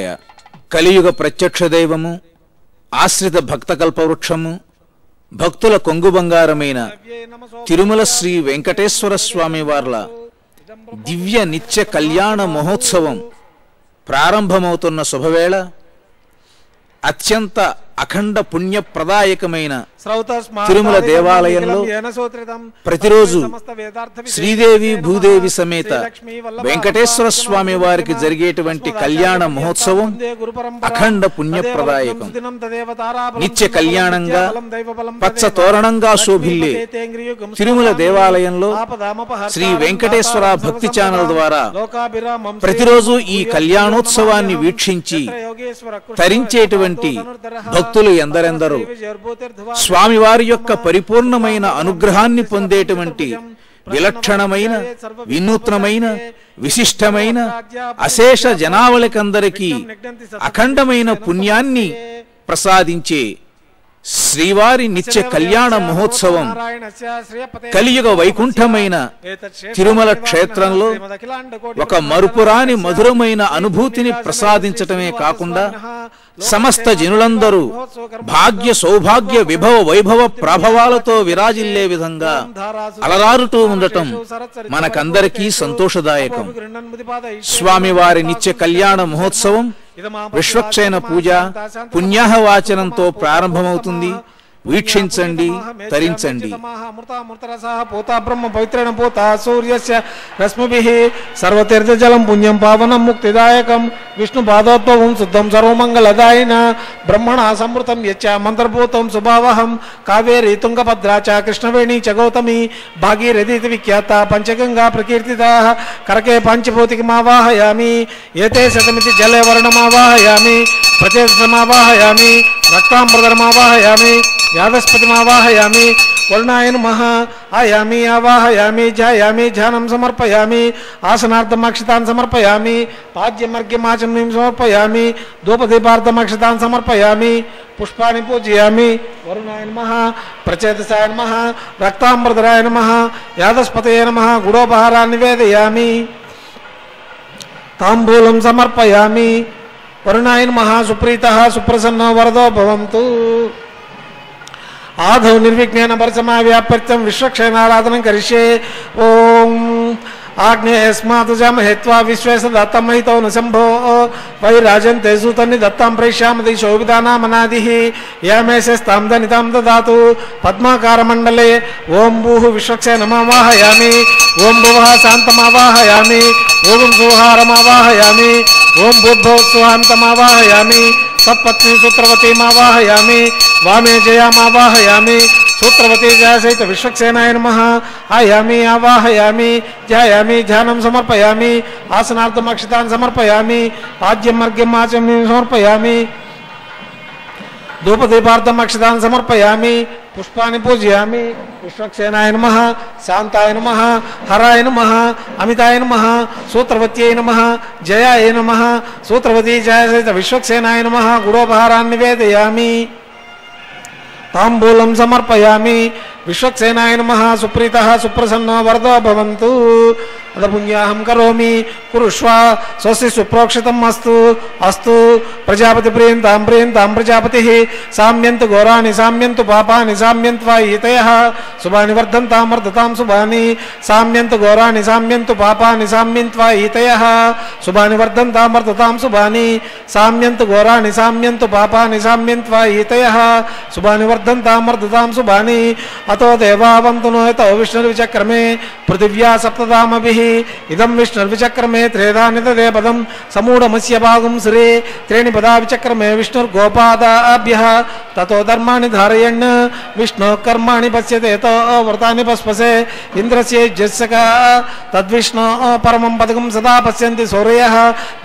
శివాయ. కలియుగ ప్రత్యక్ష దైవము, ఆశ్రిత భక్త కల్పవృక్షము, భక్తుల కొంగు బంగారమైన తిరుమల శ్రీ వెంకటేశ్వర స్వామి వార్ల దివ్య నిత్య కళ్యాణ మహోత్సవం ప్రారంభమవుతున్న శుభవేళ అత్యంత అఖండ పుణ్యప్రదాయకమైన తిరుమల దేవాలయంలో ప్రతిరోజు శ్రీదేవి భూదేవి సమేత వెంకటేశ్వర స్వామి వారికి జరిగేటువంటి కళ్యాణ మహోత్సవం అఖండ పుణ్యప్రదాయకం. నిత్య కళ్యాణంగా పచ్చ తోరణంగా శోభిల్లే తిరుమల దేవాలయంలో శ్రీ వెంకటేశ్వర భక్తి ఛానల్ ద్వారా ప్రతిరోజు ఈ కళ్యాణోత్సవాన్ని వీక్షించి తరించేటువంటి భక్తులు ఎందరెందరో స్వామివారి యొక్క పరిపూర్ణమైన అనుగ్రహాన్ని పొందేటువంటి విలక్షణమైన, వినూత్నమైన, విశిష్టమైన అశేష జనావళికందరికీ అఖండమైన పుణ్యాన్ని ప్రసాదించే శ్రీవారి నిత్య కళ్యాణ మహోత్సవం కలియుగ వైకుంఠమైన తిరుమల క్షేత్రంలో ఒక మరుపురాని మధురమైన అనుభూతిని ప్రసాదించటమే కాకుండా సమస్త జనులందరూ భాగ్య సౌభాగ్య విభవ వైభవ ప్రభావాలతో విరాజిల్లే విధంగా అలరారుతూ ఉండటం మనకందరికీ సంతోషదాయకం. స్వామివారి నిత్య కళ్యాణ మహోత్సవం విశ్వక్షేణ పూజ, పుణ్యాహవాచనంతో ప్రారంభమవుతుంది. వీక్షించండి, తరించండి. సర్వతీర్థజలం పుణ్యం పావనం ముక్తిదాయకం విష్ణు పాదోద్భవం శుద్ధం సర్వమంగళదాయిన బ్రహ్మణ సంవృతం యచ్చ మంత్రభూతం సుభావహం కావేరీ తుంగభద్రా చ కృష్ణవేణి చ గౌతమి భాగీరథీతి విఖ్యాత పంచగంగా ప్రకీర్తితా కరకే పంచభూతికమావాహయామి ఏతే శతమితి జలే వర్ణమావాహయామి ప్రచేతసమావాహయామి రక్తాంబరధరమావాహయామి యాదస్పతిమావాహయామి వరుణాయ నమః ఆయామి ఆవాహయామి ధ్యాయామి ధ్యానం సమర్పయామి ఆసనార్థమక్షతాన్ సమర్పయామి పాద్యమర్ఘ్యమాచమనీం సమర్పయామి ధూపదీపార్థమక్షతాన్ సమర్పయామి పుష్పాన్ని పూజయామి. వరుణాయ నమః ప్రచేతసాయ నమః రక్తాంబరధరాయ నమః యాదస్పతయే నమః గుడోపహారాన్ని నివేదయామి తాంబూలం సమర్పయామి. వరుణాయ నమః సుప్రీతః సుప్రసన్నో వరదో భవంతు. ఆధౌ నిర్విఘ్నేన పరిసమావ్యాప్యర్థం విశ్వక్షేణారాధనం కరిష్యే. ఓం ఆగ్నేయస్మాత్ జామహేత్వా విశ్వేశ దత్తమహితో న శంభో వైరాజంతే సూతన్ని దత్తాం ప్రేష్యామది శోభితానామనాదిః యామేశస్తాం దనితాం దదాతు. పద్మాకారమండలే ఓం భూః విశ్వక్షేణమావాహయామి ఓం భువః శాంతమావాహయామి ఓం సుహారమావాహయామి ఓం భూర్భువస్సుహాంతమావాహయామి తత్పత్ని సూత్రవతీమావాహయామి వామే జయామావాహయామి సూత్రవతీ జయసహిత విశ్వక్సేనాయ నమః ఆయామి ఆవాహయామి ధ్యాయామి ధ్యానం సమర్పయామి ఆసనార్థమక్షతాన్ సమర్పయామి పాద్యం మర్ఘ్యం ఆచమనీం సమర్పయామి ధూపదీపార్థమక్షతాన్ సమర్పయామి పుష్పాన్ని పూజయామి. విశ్వక్సేనాయ నమః శాంతాయ నమః హరాయ నమః అమితాయ నమః సూత్రవత్యై నమః జయాయ నమః సూత్రవతీ జయసహిత విశ్వక్సేనాయ నమః గుడోపహారాన్ని నివేదయామి తాంబూలం సమర్పయామి. విశ్వక్సేనాయ నమః సుప్రీతః సుప్రసన్నో వరదో భవంతు. అదపుణ్యాహం కరోమి కురుష్వ స్వస్తి సుప్రోక్షితం అస్తు అస్తు. ప్రజాపతి ప్రియంతాం ప్రియంతాం ప్రజాపతి సామ్యంతు ఘోరాని సామ్యంతు పాపాని సామ్యంత్వా ఈతయః శుభాని వర్ధంతాం వర్ధతాం శుభాని సామ్యంతు ఘోరాని సామ్యంతు పాపాని సామ్యంత్వా ఈతయః శుభాని వర్ధంతాం వర్ధతాం శుభాని సామ్యంతు ఘోరాని సామ్యంతు పాపాని సామ్యంత్వా ఈతయః శుభాని వర్ధంతాం వర్ధతాం శుభాని. అతో దేవావంతు నోయతో విష్ణుర్విచక్రమే పృథివ్యా సప్తధామభిః ఇదం విష్ణుర్విచక్రమే త్రేధాని తదే పదం సమూఢమస్య భాగం శ్రీ త్రీణి పదా విచక్రమే విష్ణుర్గోపాదాభ్యః తతో ధర్మాణి ధారయన్ విష్ణు కర్మాణి పశ్యతే తో వ్రతాని పస్పసే ఇంద్రస్య జస్సక తద్విష్ణు పరమం పదకం సదా పశ్యంతి సూర్యః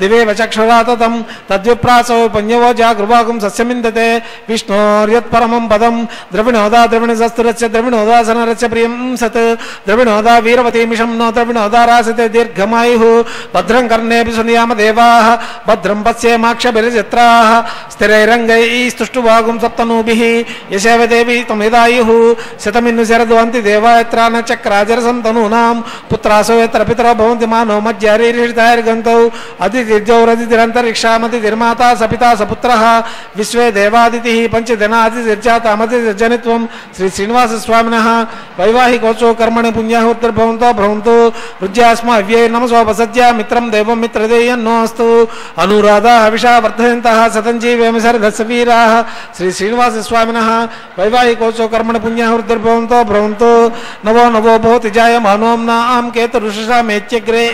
దివేవ చక్షురా తతం తద్విప్రాసో పన్యవో జాగృభాగం సస్యమిందతే విష్ణోర్యత్పరమం పదం ద్రవిణోదా ద్రవిణసస్తురస్య ద్రవిణోదాసనరస్య ప్రియం సత్ ద్రవిణోదా వీరవతీ మిషం నో ద్రవిణోదా భద్రారాసితే దీర్ఘమాయుః భద్రం కర్ణేభిः శృణుయామ దేవాः భద్రం పశ్యేమాక్షభిర్జత్రాः స్థిరైరంగైः స్తుష్టువాగుం సప్తనూభిः యశేవ దేవి త్వమేదాయుః శతమిన్ను శరద్వంతి దేవాయత్రాన చక్రాజరసం తనూనాం పుత్రాసో యత్ర పితరో భవంతి మానో మధ్యరీరిషితాైర్గంతౌ అదితిర్జౌరదితిరంతరిక్షామతిర్మాతా సపితా సపుత్రః విశ్వే దేవాదితిః పంచదినాదితిర్జాతామతిర్జనిత్వం శ్రీ శ్రీనివాస స్వామినః వైవాహికోత్సవ కర్మణి పుణ్యాహుర్భవంతో భ్రవంతు రుజ్యాస్మా అవ్యై నమసోపసత్య మిత్రం దేవం మిత్రదేయన్నోస్తు అనురాధా హవిషా వర్ధయంతః శతం జీవేమ శరదస్య వీరాः శ్రీ శ్రీనివాస స్వామినః వైవాహికోత్సవ కర్మణి పుణ్యాహుర్భవంతో భ్రవంతు నవో నవో భవతి జాయమానోం నాం కేతురుషసామేత్యగ్రే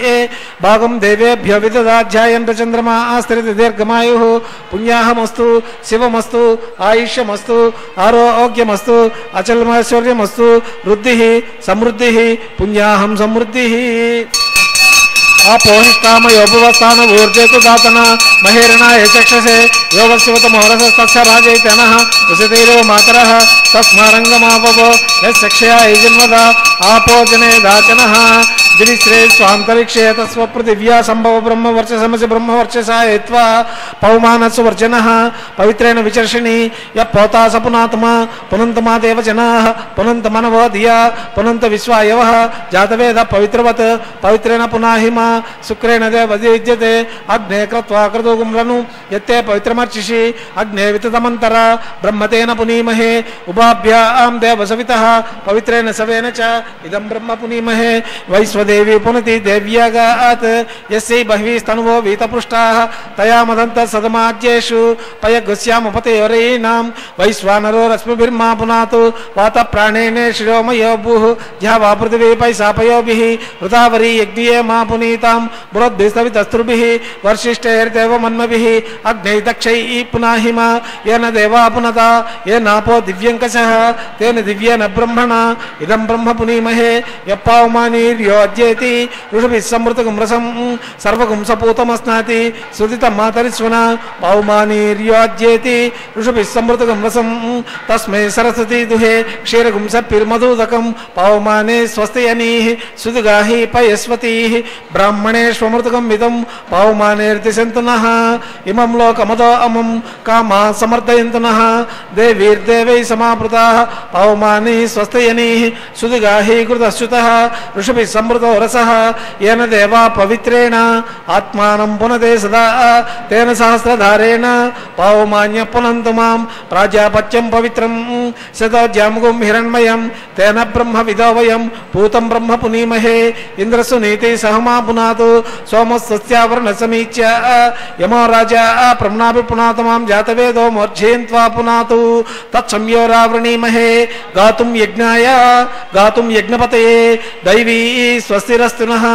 భాగం దేవేభ్య విదదాధ్యాయంత చంద్రమా ఆస్త్రిత దీర్ఘమాయుః పుణ్యాహమస్తు శివమస్తు ఆయుష్యమస్తు ఆరోగ్యమస్తు అచలమైశ్వర్యమస్తు వృద్ధిః సమృద్ధిః పుణ్యాహం సమృద్ధిః ఆపోహిష్టామయోపవస్థాన ఊర్జేతు దాతన మహేరణాయ చక్షసే యోగశివతమోరసస్తస్య రాజైతనః ఉసితైరో మాతరః తస్మారంగమాపవో యస్సక్షయా యజన్వద ఆపోజనే దాచనః దివిశ్రే స్వాంతరిక్షే తస్వపృథివ్యా సంభవ బ్రహ్మవర్చసమసి బ్రహ్మవర్చసాయత్వా పౌమానస్సు వర్జనః పవిత్రేణ విచర్షిణి యపోతాస పునాతమా పునంతమా దేవజనాః పునంతమనవో ధియా పునంత విశ్వాయవః జాతవేద పవిత్రవత్ పవిత్రేణ పునాహిమ శుక్రేణ దేవద్యుజ్యతే అగ్నే కృత్వా క్రతుగుమ్లను యత్తే పవిత్రమర్చిషి అగ్నే వితతమంతర బ్రహ్మతేన పునీమహే ఉభాభ్యాం దేవసవితః పవిత్రేణ సవేన చ ఇదం బ్రహ్మ పునీమహే వైశ్వదేవి పునతి దేవ్యాగాత్ యస్యై బహ్వీస్తనువో వీతపృష్టాః తయా మదంత సదమాజ్యేషు పయగస్యాముపతయోరైనాం వైశ్వానరో రశ్మిభిర్మా పునాతు వాత ప్రాణేనే శిరోమయో భూః ధ్యావా పృథివీ పైశాపయోభిః వృతావరీ యజ్ఞే మా పునీతాం బృహద్భిస్తవితస్త్రుభిః వర్షిష్ఠైర్దేవమన్మభిః అగ్నై దక్షైః పునాహిమ येन देवा पुनता येनापो दिव्यंकशः तेन दिव्येन ब्रह्मणा इदं ब्रह्म पुनीमहे यप्पावमानीर्योज्येति ऋषभिः समृतगुं रसं सर्वगुं सपूतमस्नाति सुदितं मातरिस्वना पावमानीर्योज्येति ऋषभिः समृतगुं रसं तस्मै सरस्वती दुहे क्षीरगुं सप्पिर्मधुदकं पावमाने स्वस्तियनीः सुदुगाहि पयस्वतीः ब्राह्मणेष्वमृतगं विदं पावमानेर्दिशन्तु नः इमं लोकमदो अमं कामा समर्दयन्तु नः देवीर्देवैः समापृताः पवमानी स्वस्तयनीः सुदिगाहि कृतश्च्युतः ऋषभिः समृतो रसः येन देवा पवित्रेण आत्मानं पुनते सदा तेन सहस्रधारेण पवमान्य पुनन्तु मां प्राजापत्यं पवित्रं शतोज्यामुगुं हिरण्मयं तेन ब्रह्म विदो वयं पूतं ब्रह्म पुनीमहे इन्द्रसुनीति सहमा पुनातु सोमस्वस्यावरणसमीच्य यमो राजा प्रम्नाभि पुनातु मां जातवेदो मोर्जयन्त्वा पुनातु तत्संयोरावृणीमहे गातुं यज्ञाय गातुं यज्ञपतये दैवी स्वस्तिरस्तु नः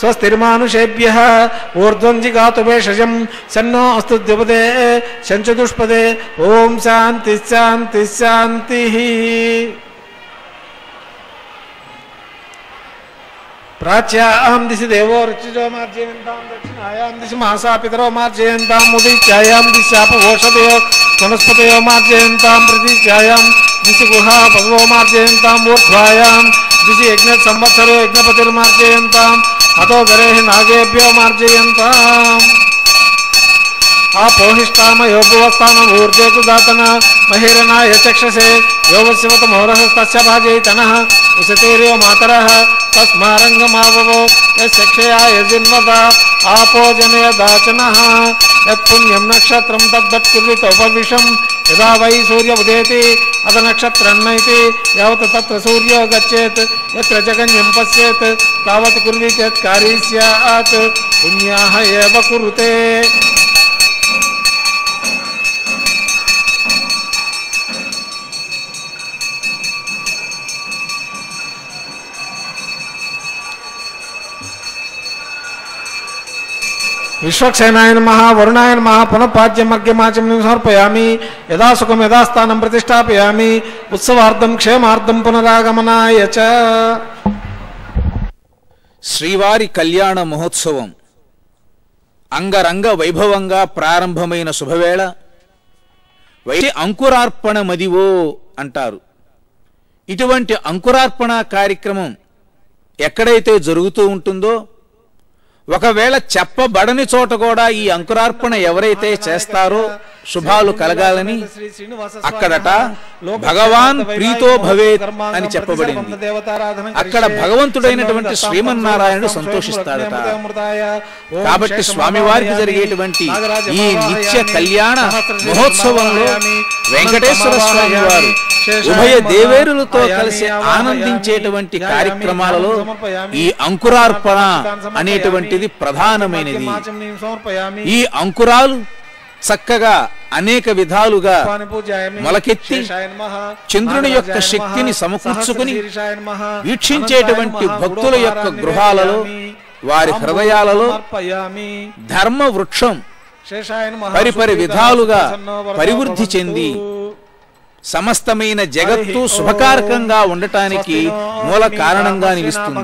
स्वस्तिर्मानुषेभ्यः ऊर्ध्वं जिगातु भेषजं सन्नो अस्तु द्विपदे शञ्चतुष्पदे ओम शांति शांति शान्तिः प्राच्यां दिशि देवो ऋचिजो मार्जयन्तां दक्षिणायां दिशि मासा पितरो मार्जयन्तां उदीच्यायां दिशापघोषतयो वनस्पतयो मार्जयन्तां प्रतीच्यायां दिशि गुहा भगवो मार्जयन्तां ऊर्ध्वायां दिशि यज्ञसंवत्सरो यज्ञपतिर्मार्जयन्ताम् अतो गरेः नागेभ्यो मार्जयन्ताम् आपोहिष्टामयोगवस्थानम् ऊर्जेतु दातन महेरणाय चक्षसे योगशिवतमोरहस्तस्य भाजयितनः उशतेर्यो मातरः तस्मारङ्गमाववो यस्यक्षया यजिन्वता आपोजने दाचनः यत्पुण्यं नक्षत्रं तद्वत्कुर्वितोपविशम् यदा वै सूर्य उदेति अथ नक्षत्रन्नैति यावत् तत्र सूर्यो गच्छेत् यत्र जगन्यं पश्येत् तावत् कुर्वीत यत्कारी स्यात् पुण्याः एव कुरुते विश्वक्सेनाय नमः वरुणाय नमः पुनः पाद्यम अर्घ्यमाचम समर्पयामि यदा सुखम यदा स्थानं प्रतिष्ठापयामि उत्सवार्थं क्षेमार्थं पुनरागमनाय च శ్రీవారి కళ్యాణ మహోత్సవం అంగరంగ వైభవంగా ప్రారంభమైన శుభవేళ వైటి అంకురార్పణ మదివో అంటారు. ఇటువంటి అంకురార్పణ కార్యక్రమం ఎక్కడైతే జరుగుతూ ఉంటుందో, ఒకవేళ చెప్పబడని చోట కూడా ఈ అంకురార్పణ ఎవరైతే చేస్తారో శుభాలు కలగాలని అక్కడట భగవాన్ ప్రీతో భవేత్ అని చెప్పబడింది. అక్కడ భగవంతుడైనటువంటి శ్రీమన్నారాయణుడు సంతోషిస్తాడట. కాబట్టి స్వామివారికి జరిగేటువంటి ఈ నిత్య కళ్యాణ మహోత్సవంలో వెంకటేశ్వర స్వామి వారు ఉభయ దేవేరులతో కలిసి ఆనందించేటువంటి కార్యక్రమాలలో ఈ అంకురార్పణ అనేటువంటిది ప్రధానమైనది. ఈ అంకురాలు చక్కగా అనేక విధాలుగా మొలకెత్తి చంద్రుని యొక్క శక్తిని సమకూర్చుకుని వీక్షించేటువంటి భక్తుల యొక్క గృహాలలో, వారి హృదయాలలో ధర్మ వృక్షం పరిపరి విధాలుగా పరివృద్ధి చెంది సమస్తమైన జగత్తు శుభకారకంగా ఉండటానికి మూల కారణంగా నిలుస్తుంది.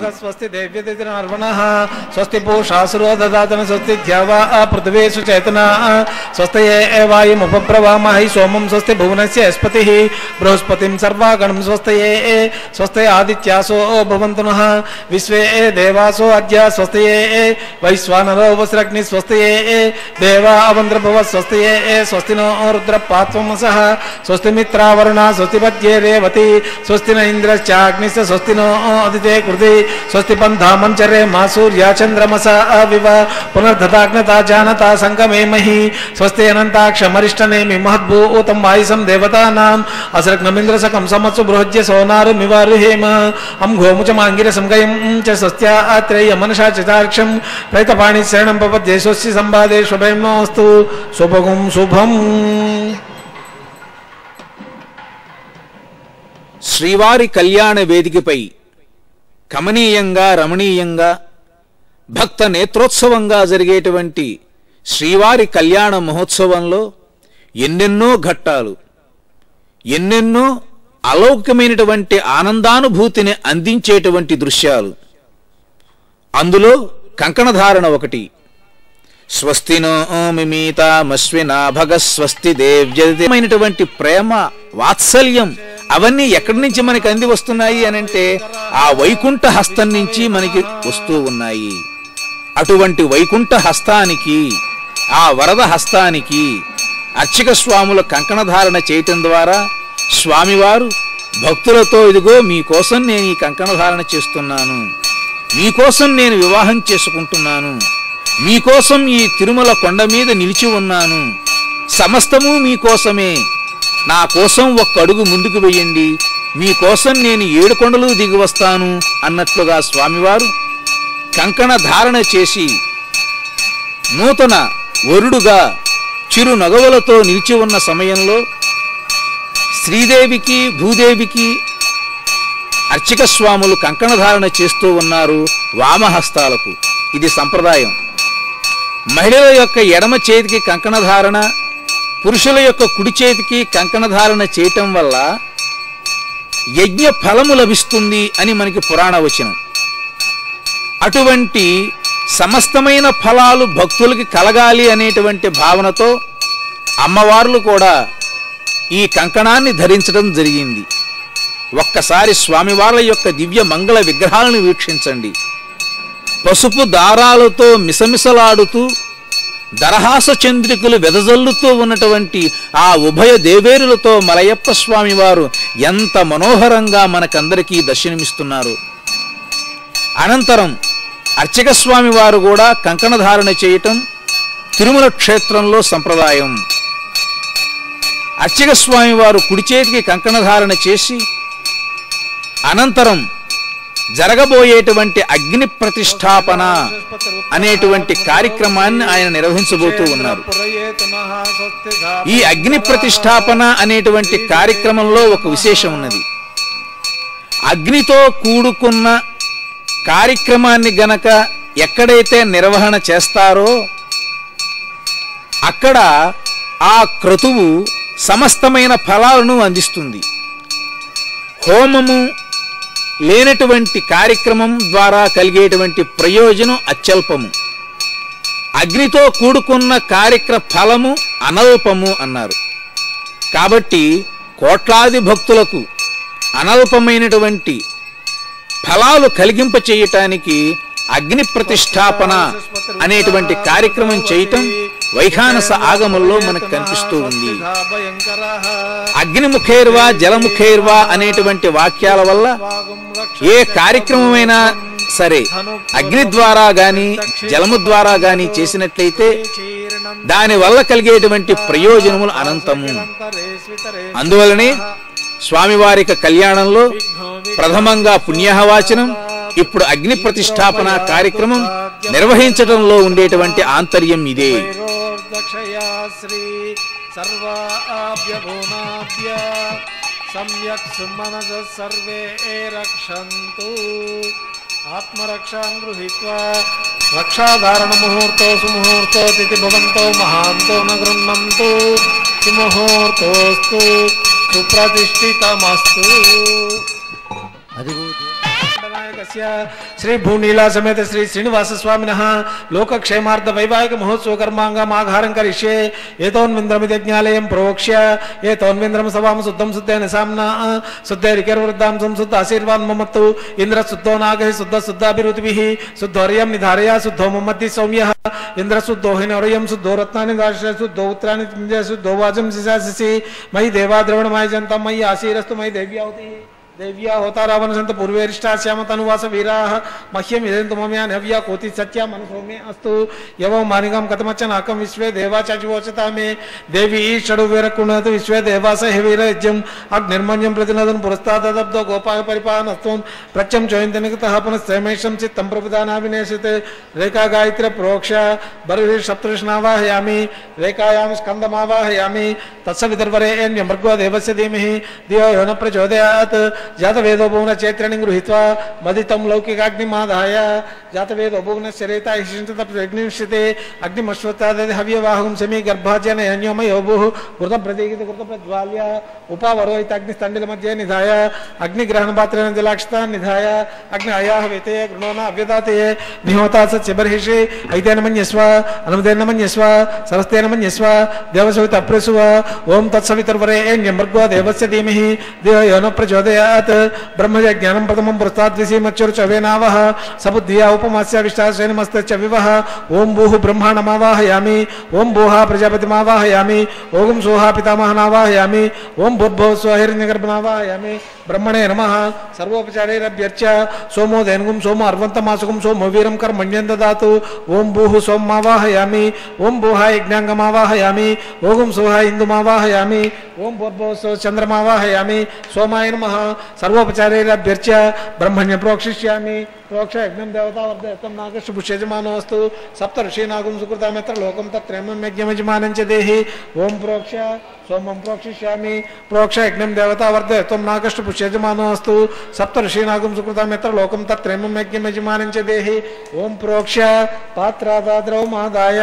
స్వస్తి పూషాసురో దదాతన స్వస్తి ద్యావా పృథివేషు చేతనా స్వస్తయే వాయుముపప్రవామహి సోమం స్వస్తి భువనస్య యస్పతిః బృహస్పతిం సర్వాగణం స్వస్తయే స్వస్తయ ఆదిత్యాసో భవంతు నః విశ్వే దేవాసో అద్య స్వస్తయే వైశ్వానరో వస్రగ్ని స్వస్తయే దేవా అవంద్రభవ స్వస్తయే స్వస్తినో రుద్రపాత్వమసః స్వస్తి మిత్ర వరుణ స్వస్తి పద్యే రేవతి స్వస్తి న ఇంద్రశ్చాగ్నిశ్చ స్వస్తి నో అదితే కృతి స్వస్తి పంథామంచరే మా సూర్య చంద్రమస అవివ పునర్దతాగ్నతా జానతా సంగమే మహి స్వస్తి అనంతాక్షమరిష్టనేమి మహద్భూతం వాయుసం దేవతానాం అసరగ్నమింద్రసకం సమత్సు బృహజ్య సోనారుమివారుహేమ అం గోముచమాంగిరసం గయం చ స్వస్త్యాత్రేయ మనషా చితాక్షం ప్రైతపాణి శరణం పపద్యే స్వస్తి సంవాదే శుభం నోస్తు శుభగం శుభం. శ్రీవారి కళ్యాణ వేదికపై కమనీయంగా రమణీయంగా భక్త నేత్రోత్సవంగా జరిగేటువంటి శ్రీవారి కళ్యాణ మహోత్సవంలో ఎన్నెన్నో ఘట్టాలు, ఎన్నెన్నో అలౌకికమైనటువంటి ఆనందానుభూతిని అందించేటువంటి దృశ్యాలు. అందులో కంకణధారణ ఒకటి. స్వస్తినో మిమీతామశ్వినా భగస్వస్తి దేవ్యమైనటువంటి ప్రేమ వాత్సల్యం అవన్నీ ఎక్కడి నుంచి మనకి అంది వస్తున్నాయి అనంటే ఆ వైకుంఠ హస్తం నుంచి మనకి వస్తూ ఉన్నాయి. అటువంటి వైకుంఠ హస్తానికి, ఆ వరద హస్తానికి అర్చక స్వాముల కంకణధారణ చేయటం ద్వారా స్వామివారు భక్తులతో ఇదిగో మీకోసం నేను ఈ కంకణధారణ చేస్తున్నాను, మీకోసం నేను వివాహం చేసుకుంటున్నాను, మీకోసం ఈ తిరుమల కొండ మీద నిలిచి ఉన్నాను, సమస్తము మీకోసమే, నా కోసం ఒక్క అడుగు ముందుకు వెయ్యండి, మీకోసం నేను 7 కొండలు దిగి వస్తాను అన్నట్లుగా స్వామివారు కంకణ ధారణ చేసి నూతన వరుడుగా చిరు నగవులతో నిలిచి ఉన్న సమయంలో శ్రీదేవికి భూదేవికి అర్చక స్వాములు కంకణ ధారణ చేస్తూ ఉన్నారు వామహస్తాలకు. ఇది సంప్రదాయం. మహిళల యొక్క ఎడమ చేతికి కంకణ ధారణ, పురుషుల యొక్క కుడి చేతికి కంకణ ధారణ చేయటం వల్ల యజ్ఞ ఫలము లభిస్తుంది అని మనకి పురాణ వచనం. అటువంటి సమస్తమైన ఫలాలు భక్తులకి కలగాలి అనేటువంటి భావనతో అమ్మవార్లు కూడా ఈ కంకణాన్ని ధరించడం జరిగింది. ఒక్కసారి స్వామివార్ల యొక్క దివ్య మంగళ విగ్రహాలను వీక్షించండి. పసుపు దారాలతో మిసమిసలాడుతూ దరహాస చంద్రికలు వెదజల్లుతూ ఉన్నటువంటి ఆ ఉభయ దేవేరులతో మలయప్ప స్వామి వారు ఎంత మనోహరంగా మనకందరికీ దర్శనమిస్తున్నారు. అనంతరం అర్చక స్వామి వారు కూడా కంకణ ధారణ చేయటం తిరుమల క్షేత్రంలో సంప్రదాయం. అర్చక స్వామి వారు కుడి చేతికి కంకణ ధారణ చేసి అనంతరం జరగబోయేటువంటి అగ్ని ప్రతిష్టాపన అనేటువంటి కార్యక్రమాన్ని ఆయన నిర్వహించబోతూ ఉన్నారు. ఈ అగ్ని ప్రతిష్టాపన అనేటువంటి కార్యక్రమంలో ఒక విశేషం ఉన్నది. అగ్నితో కూడుకున్న కార్యక్రమాన్ని గనక ఎక్కడైతే నిర్వహణ చేస్తారో అక్కడ ఆ క్రతువు సమస్తమైన ఫలాలను అందిస్తుంది. హోమము లేనటువంటి కార్యక్రమం ద్వారా కలిగేటువంటి ప్రయోజనం అత్యల్పము. అగ్నితో కూడుకున్న కార్యక్రమ ఫలము అనల్పము అన్నారు. కాబట్టి కోట్లాది భక్తులకు అనల్పమైనటువంటి ఫలాలు కలిగింప చేయటానికి అగ్ని ప్రతిష్టాపన అనేటువంటి కార్యక్రమం చేయటం వైఖానస ఆగమంలో మనకు కనిపిస్తూ ఉంది. అగ్నిముఖైర్వా జలముఖైర్వా అనేటువంటి వాక్యాల వల్ల ఏ కార్యక్రమమైనా సరే అగ్ని ద్వారా గాని జలము ద్వారా గాని చేసినట్లయితే దాని వల్ల కలిగేటువంటి ప్రయోజనములు అనంతము. అందువలనే స్వామివారిక కళ్యాణంలో ప్రథమంగా పుణ్యహవాచనం, ఇప్పుడు అగ్ని ప్రతిష్టాపన కార్యక్రమం నిర్వహించడంలో ఉండేటువంటి ఆంతర్యం ఇదే. ఆత్మరక్షాం గృహీత్వా రక్షాధారణ ముహూర్తో సుముహూర్తో తిథి భవంతో మహాంతో న గృహ్ణంతు సుముహూర్తోస్తు సుప్రతిష్ఠితమస్తు. శ్రీ భూనీలా సమేత శ్రీ శ్రీనివాస స్వామినః లోకక్షేమార్థ వైవాహిక మహోత్సవ కర్మాంగమాఘారం కరిష్యే. ఏతోన్వింద్రమితి జ్ఞాలయం ప్రోక్ష్య ఏతోన్వింద్రం సవాం శుద్ధం శుద్ధేన సామ్నా శుద్ధైరికర్వృద్ధాం సంశుద్ధ ఆశీర్వాన్ మమత్తు ఇంద్ర శుద్ధో నాగ శుద్ధ శుద్ధాభిరుతిభిః శుద్ధోర్యం నిధారయ శుద్ధో మమ్మద్ది సౌమ్యః ఇంద్ర శుద్ధో హినోర్యం శుద్ధో రత్నాని దాశ శుద్ధో ఉత్రాని శుద్ధో వాచం శిశాసి మయి దేవా ద్రవణమాయ జంతం మయి ఆశీరస్తు మయి దేవ్యావతి देव्या होता रावण संत पूर्वेरिष्टा श्याम तनुवास वीरा मह्यम इदेन्तु मम्या नव्या कोति सत्या मनसो मे अस्तु यवो मानिगम कतमच्चन आकम विश्वे देवाचाचिवोचता मे देवी षडुवीर कुणत विश्वे देवास हेवीर यज्ञम अग्निर्मण्यम प्रतिनदन पुरस्तादब्दो गोपाय परिपानस्त्वं प्रत्यं चोयन्तनिकतः पुनस्त्रयमेशं चित्तं प्रविधानाविनेशते रेखा गायत्री प्रोक्ष बर्हि सप्तऋष्णावाहयामि रेखायां स्कन्दमावाहयामि तत्सवितर्वरेण्यं भर्गो देवस्य धीमहि धियो यो न प्रचोदयात् जातवेदो भुवन चैत्रणी गृहीत्वा मदितं लौकिकाग्निमादाय जातवेदो भुवन शरेता हिष्ठितप्रेग्निष्यते अग्निमश्वत्तादि हव्यवाहं समी गर्भाजन अन्योमयो भूः कृतं प्रतीकित कृतं प्रज्वाल्य उपावरोहित अग्निस्तण्डिल मध्ये निधाय अग्निग्रहणपात्रेण जलाक्षता निधाय अग्नि अयाह वेते गृणोना अव्यदाते निहोता सच्चबर्हिषे ऐतेन मन्यस्व अनुमतेन मन्यस्व सरस्तेन मन्यस्व देवसवित अप्रेसुव ओम तत्सवितर्वरेण्यं भर्गो देवस्य धीमहि धियो यो न प्रचोदयात् ब्रह्मज ज्ञानं प्रथमं पुरस्ताद्विषीमच्युर्चवेनावः सबुद्धिया उपमास्य विष्टाश्रेणमस्ते च विवः ओम भूः ब्रह्माणमावाहयामि ओम भूः प्रजापतिमावाहयामि ओम सोहा पितामहनावाहयामि ओम भूर्भुवः स्वः हिरण्यगर्भनावाहयामि ब्रह्मणे नमः सर्वोपचारैरभ्यर्च्य सोमो धेनुगुं सोमो अर्वन्तमासुगुं सोमो वीरं कर्मण्यं ददातु ओम भूः सोममावाहयामि ओम भूः यज्ञाङ्गमावाहयामि ओम सोहा इन्दुमावाहयामि ओम भूर्भुवः स्वः चन्द्रमावाहयामि सोमाय नमः सर्वोपचारैरभ्यर्च्य ब्रह्मण्य प्रोक्षिष्यामि प्रोक्ष यज्ञं देवता वर्धयतं नागश्चपुष्यजमानोऽस्तु सप्त ऋषीनागुं सुकृतामेत्र लोकं तत्रेमं यज्ञमजमानं च देहि ओम प्रोक्ष सोमं प्रोक्षिष्यामि प्रोक्ष यज्ञं देवता वर्धयतं नागश्चपुष्यजमानोऽस्तु सप्त ऋषीनागुं सुकृतामेत्र लोकं तत्रेमं यज्ञमजमानं च देहि ओम प्रोक्ष पात्रादाद्रवमादाय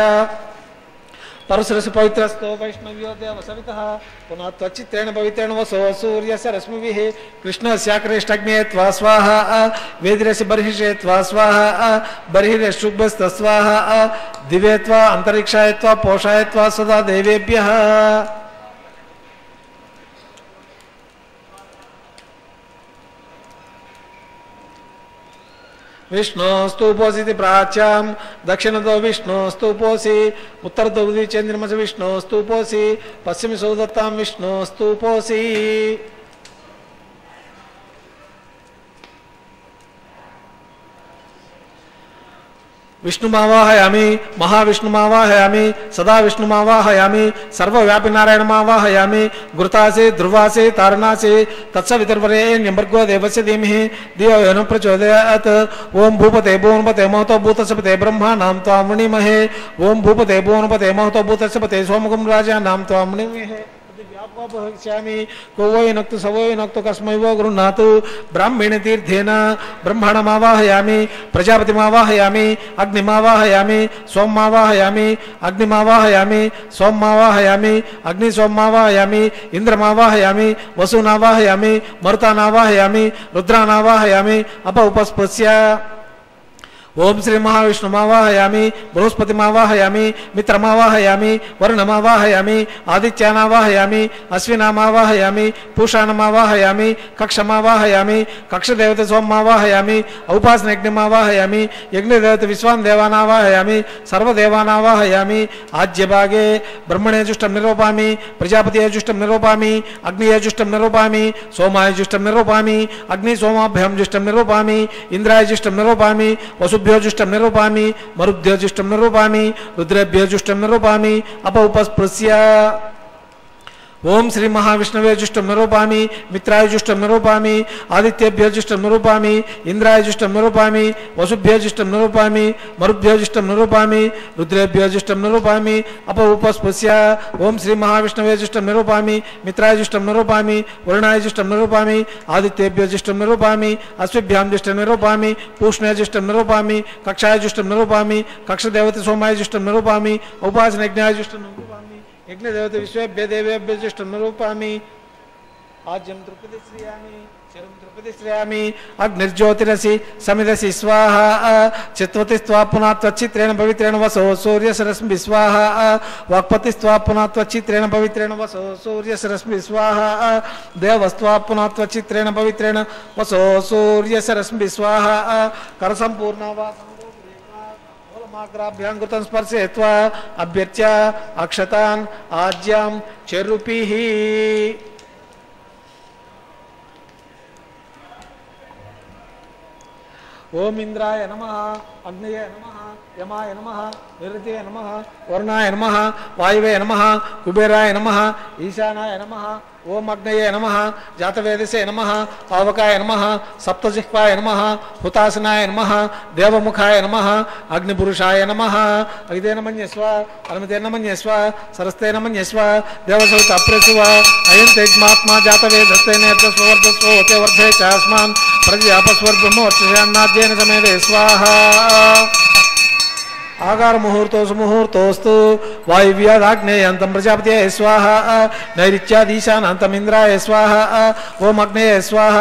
परसरस पवित्रस्तो वैष्णव्यो देवसवितः पुनः त्वचित्रेण पवित्रेण वसो सूर्यस्य रश्मिभिः कृष्णस्याकृष्टग्ने त्वा स्वाहा वेदिरस्य बर्हिषे त्वा स्वाहा बर्हिरशुभस्तस्वाहा दिवे त्वा अन्तरिक्षाय त्वा पोषाय त्वा सदा देवेभ्यः विष्णोस्तुपोसी प्राच्यां दक्षिणतो विष्णोस्तुपोसी उत्तरतो चंद्रमस विष्णोस्तुपोसी पश्चिम सौदत्तां विष्णोस्तुपोसी विष्णुमावाहयामि महाविष्णुमावाहयामि सदा विष्णुमावाहयामि सर्वव्यापी नारायणमावाहयामि गुरुतासे ध्रुवासे तारणासे तत्सवितर्वरेण्यं भर्गो देवस्य धीमहि धियो यो न प्रचोदयात् ओम भूपते भुवनपते महतो भूतस्य ब्रह्माणां त्वां वृणीमहे ओम भूपते भुवनपते महतो भूतस्य पते सोमगुं राजानां त्वां वृणीमहे भविष्यामि को वै नक्तु स वै नक्तु कस्मै वो गृह्णातु ब्राह्मण तीर्थेन ब्रह्माणमावाहयामि प्रजापतिमावाहयामि अग्निमावाहयामि सोममावाहयामि अग्निमावाहयामि सोममावाहयामि अग्निसोममावाहयामि इंद्रमावाहयामि वसुनावाहयामि मरुतानावाहयामि रुद्रानावाहयामि अप उपस्पृश्य ఓం శ్రీ మహావిష్ణుమావాహయామి, బృహస్పతిమావాహయామి, మిత్రమావాహయామి, వరుణమావాహయామి, ఆదిత్యానావాహయామి, అశ్వినామావాహయామి, పూషాణమావాహయామి, కక్షమావాహయామి, కక్షదేవత సోమమావాహయామి, ఔపాసనయజ్ఞమావాహయామి, యజ్ఞదేవత విశ్వాన్ దేవానావాహయామి, సర్వదేవానావాహయామి. ఆజ్యభాగే బ్రహ్మణేజుష్టం నిరూపామి, ప్రజాపతియేజుష్టం నిరూపామి, అగ్నియేజుష్టం నిరూపామి, సోమాయజుష్టం నిరూపామి, అగ్ని సోమాభ్యాం జుష్టం నిరూపామి, ఇంద్రాయజుష్టం నిరూపామి, వసుభ్యోజుష్టం నిరూపామి, మరుభ్యోజుష్టం నిరూపామి, రుద్రేభ్యోజుష్టం నిరూపామి. ఉపస్పృశ్య ఓం శ్రీ మహావిష్ణువేజుష్టం నిరూపామి, మిత్రాయజుష్టం నిరూపామి, ఆదిత్యేభ్యోజుష్టం నిరూపామి, ఇంద్రాయజుష్టం నిరూపామి, వసుభ్యోజుష్టం నిరూపామి, మరుభ్యోజుష్టం నిరూపామి, రుద్రేభ్యోజుష్టం నిరూపామి. ఉపస్పృశ్య ఓం శ్రీ మహావిష్ణువేజుష్టం నిరూపామి, మిత్రాయజుష్టం నిరూపామి, వరుణాయజుష్టం నిరూపామి, ఆదిత్యేభ్యోజుష్టం నిరూపామి, అశ్విభ్యాం జుష్టం నిరూపామి, పూష్ణేజుష్టం నిరూపామి, కక్షాయజుష్టం నిరూపామి, కక్షదేవత సోమాయజుష్టం నిరూపామి, ఉపాసనయజ్ఞాయజుష్టం నిరూపామి, యజ్ఞదేవత విశ్వేభ్య దేవేభ్యజుష్టం నిరూపామి. ఆజ్యం ద్రుపది శ్రేయామి, శరం ద్రుపది శ్రేయామి. అగ్నిర్జ్యోతిరసి సమిదసి స్వాహ, చిత్వతి స్వాపునాత్వచిత్రేణ పవిత్రేణ వసో సూర్యసరశ్మి స్వాహ, వాక్పతిస్వాపునాత్వచిత్రేణ పవిత్రేణ వసో సూర్యసరశ్మి స్వాహ, దేవస్వాపునాత్వచిత్రేణ పవిత్రేణ వసో సూర్యసరశ్మి స్వాహ. కరసంపూర్ణవాసం మాగ్రాభ్యాంకృతం స్పర్శయత్వా అభ్యర్చ్య అక్షతాన్ ఆజ్యాం చెరుపిః. ఓం ఇంద్రాయ నమః, అగ్నయ నమః, యమాయ నమః, నిరుతే నమః, వరుణాయ నమః, వాయువే నమః, కుబేరాయ నమః, ఈశానాయ నమః. ఓం అగ్నయే నమః, జాతవేదసే నమః, పావకాయ నమః, సప్తజిహ్వాయ నమః, హుతాసనాయ నమః, దేవముఖాయ నమః, అగ్నిపురుషాయ నమః. అగితేన మన్యస్వ, అనుమతేన మన్యస్వ, సరస్తేన మన్యస్వ, దేవసవిత అప్రసువ. అయం తేజ్మాత్మా జాతవేదస్తే నేత్రస్వర్ధస్వోతే వర్ధే చాస్మాన్ ప్రజాపస్వర్బ్రహ్మోర్చయాన్నాద్యేన సమేదే స్వాహ. ఆగార ముహూర్తో సుముహూర్తోస్తు. వాయువ్యాదాగ్నేయాంతం ప్రజాపతే స్వాహ, నైరుత్యాదీశానాంతం ఇంద్రాయ స్వాహ. ఓం అగ్నేయ స్వాహ,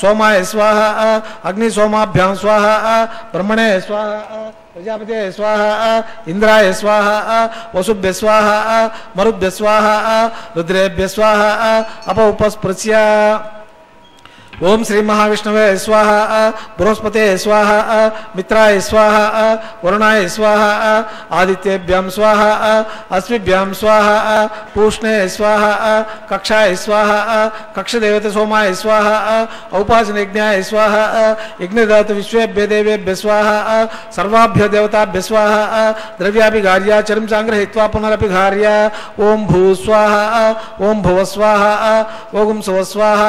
సోమాయ స్వాహ, అగ్ని సోమాభ్యాం స్వాహ, బ్రహ్మణే స్వాహ, ప్రజాపతే స్వాహ, ఇంద్రాయ స్వాహ, వసుభ్య స్వాహ, మరుభ్య స్వాహ, రుద్రేభ్య స్వాహ. ఉపస్పృశ్య ఓం శ్రీ మహావిష్ణవే స్వాహ, బృహస్పతే స్వాహ, మిత్రాయ స్వాహ, వరుణాయ స్వాహ, ఆదిత్యేభ్యాం స్వాహ, అశ్విభ్యాం స్వాహ, పూష్ణే స్వాహ, కక్షాయ స్వాహ, కక్షదేవత సోమాయ స్వాహ, ఔపాసనయజ్ఞాయ స్వాహ, యజ్ఞదేవత విశ్వేభ్య దేవేభ్య స్వాహ, సర్వాభ్య దేవతాభ్య స్వాహ. ద్రవ్యాభిఘార్య సంగ్రహీత్వా పునరభిఘార్య. ఓం భూ స్వాహ, ఓం భువ స్వాహ, ఓం శువ స్వాహ,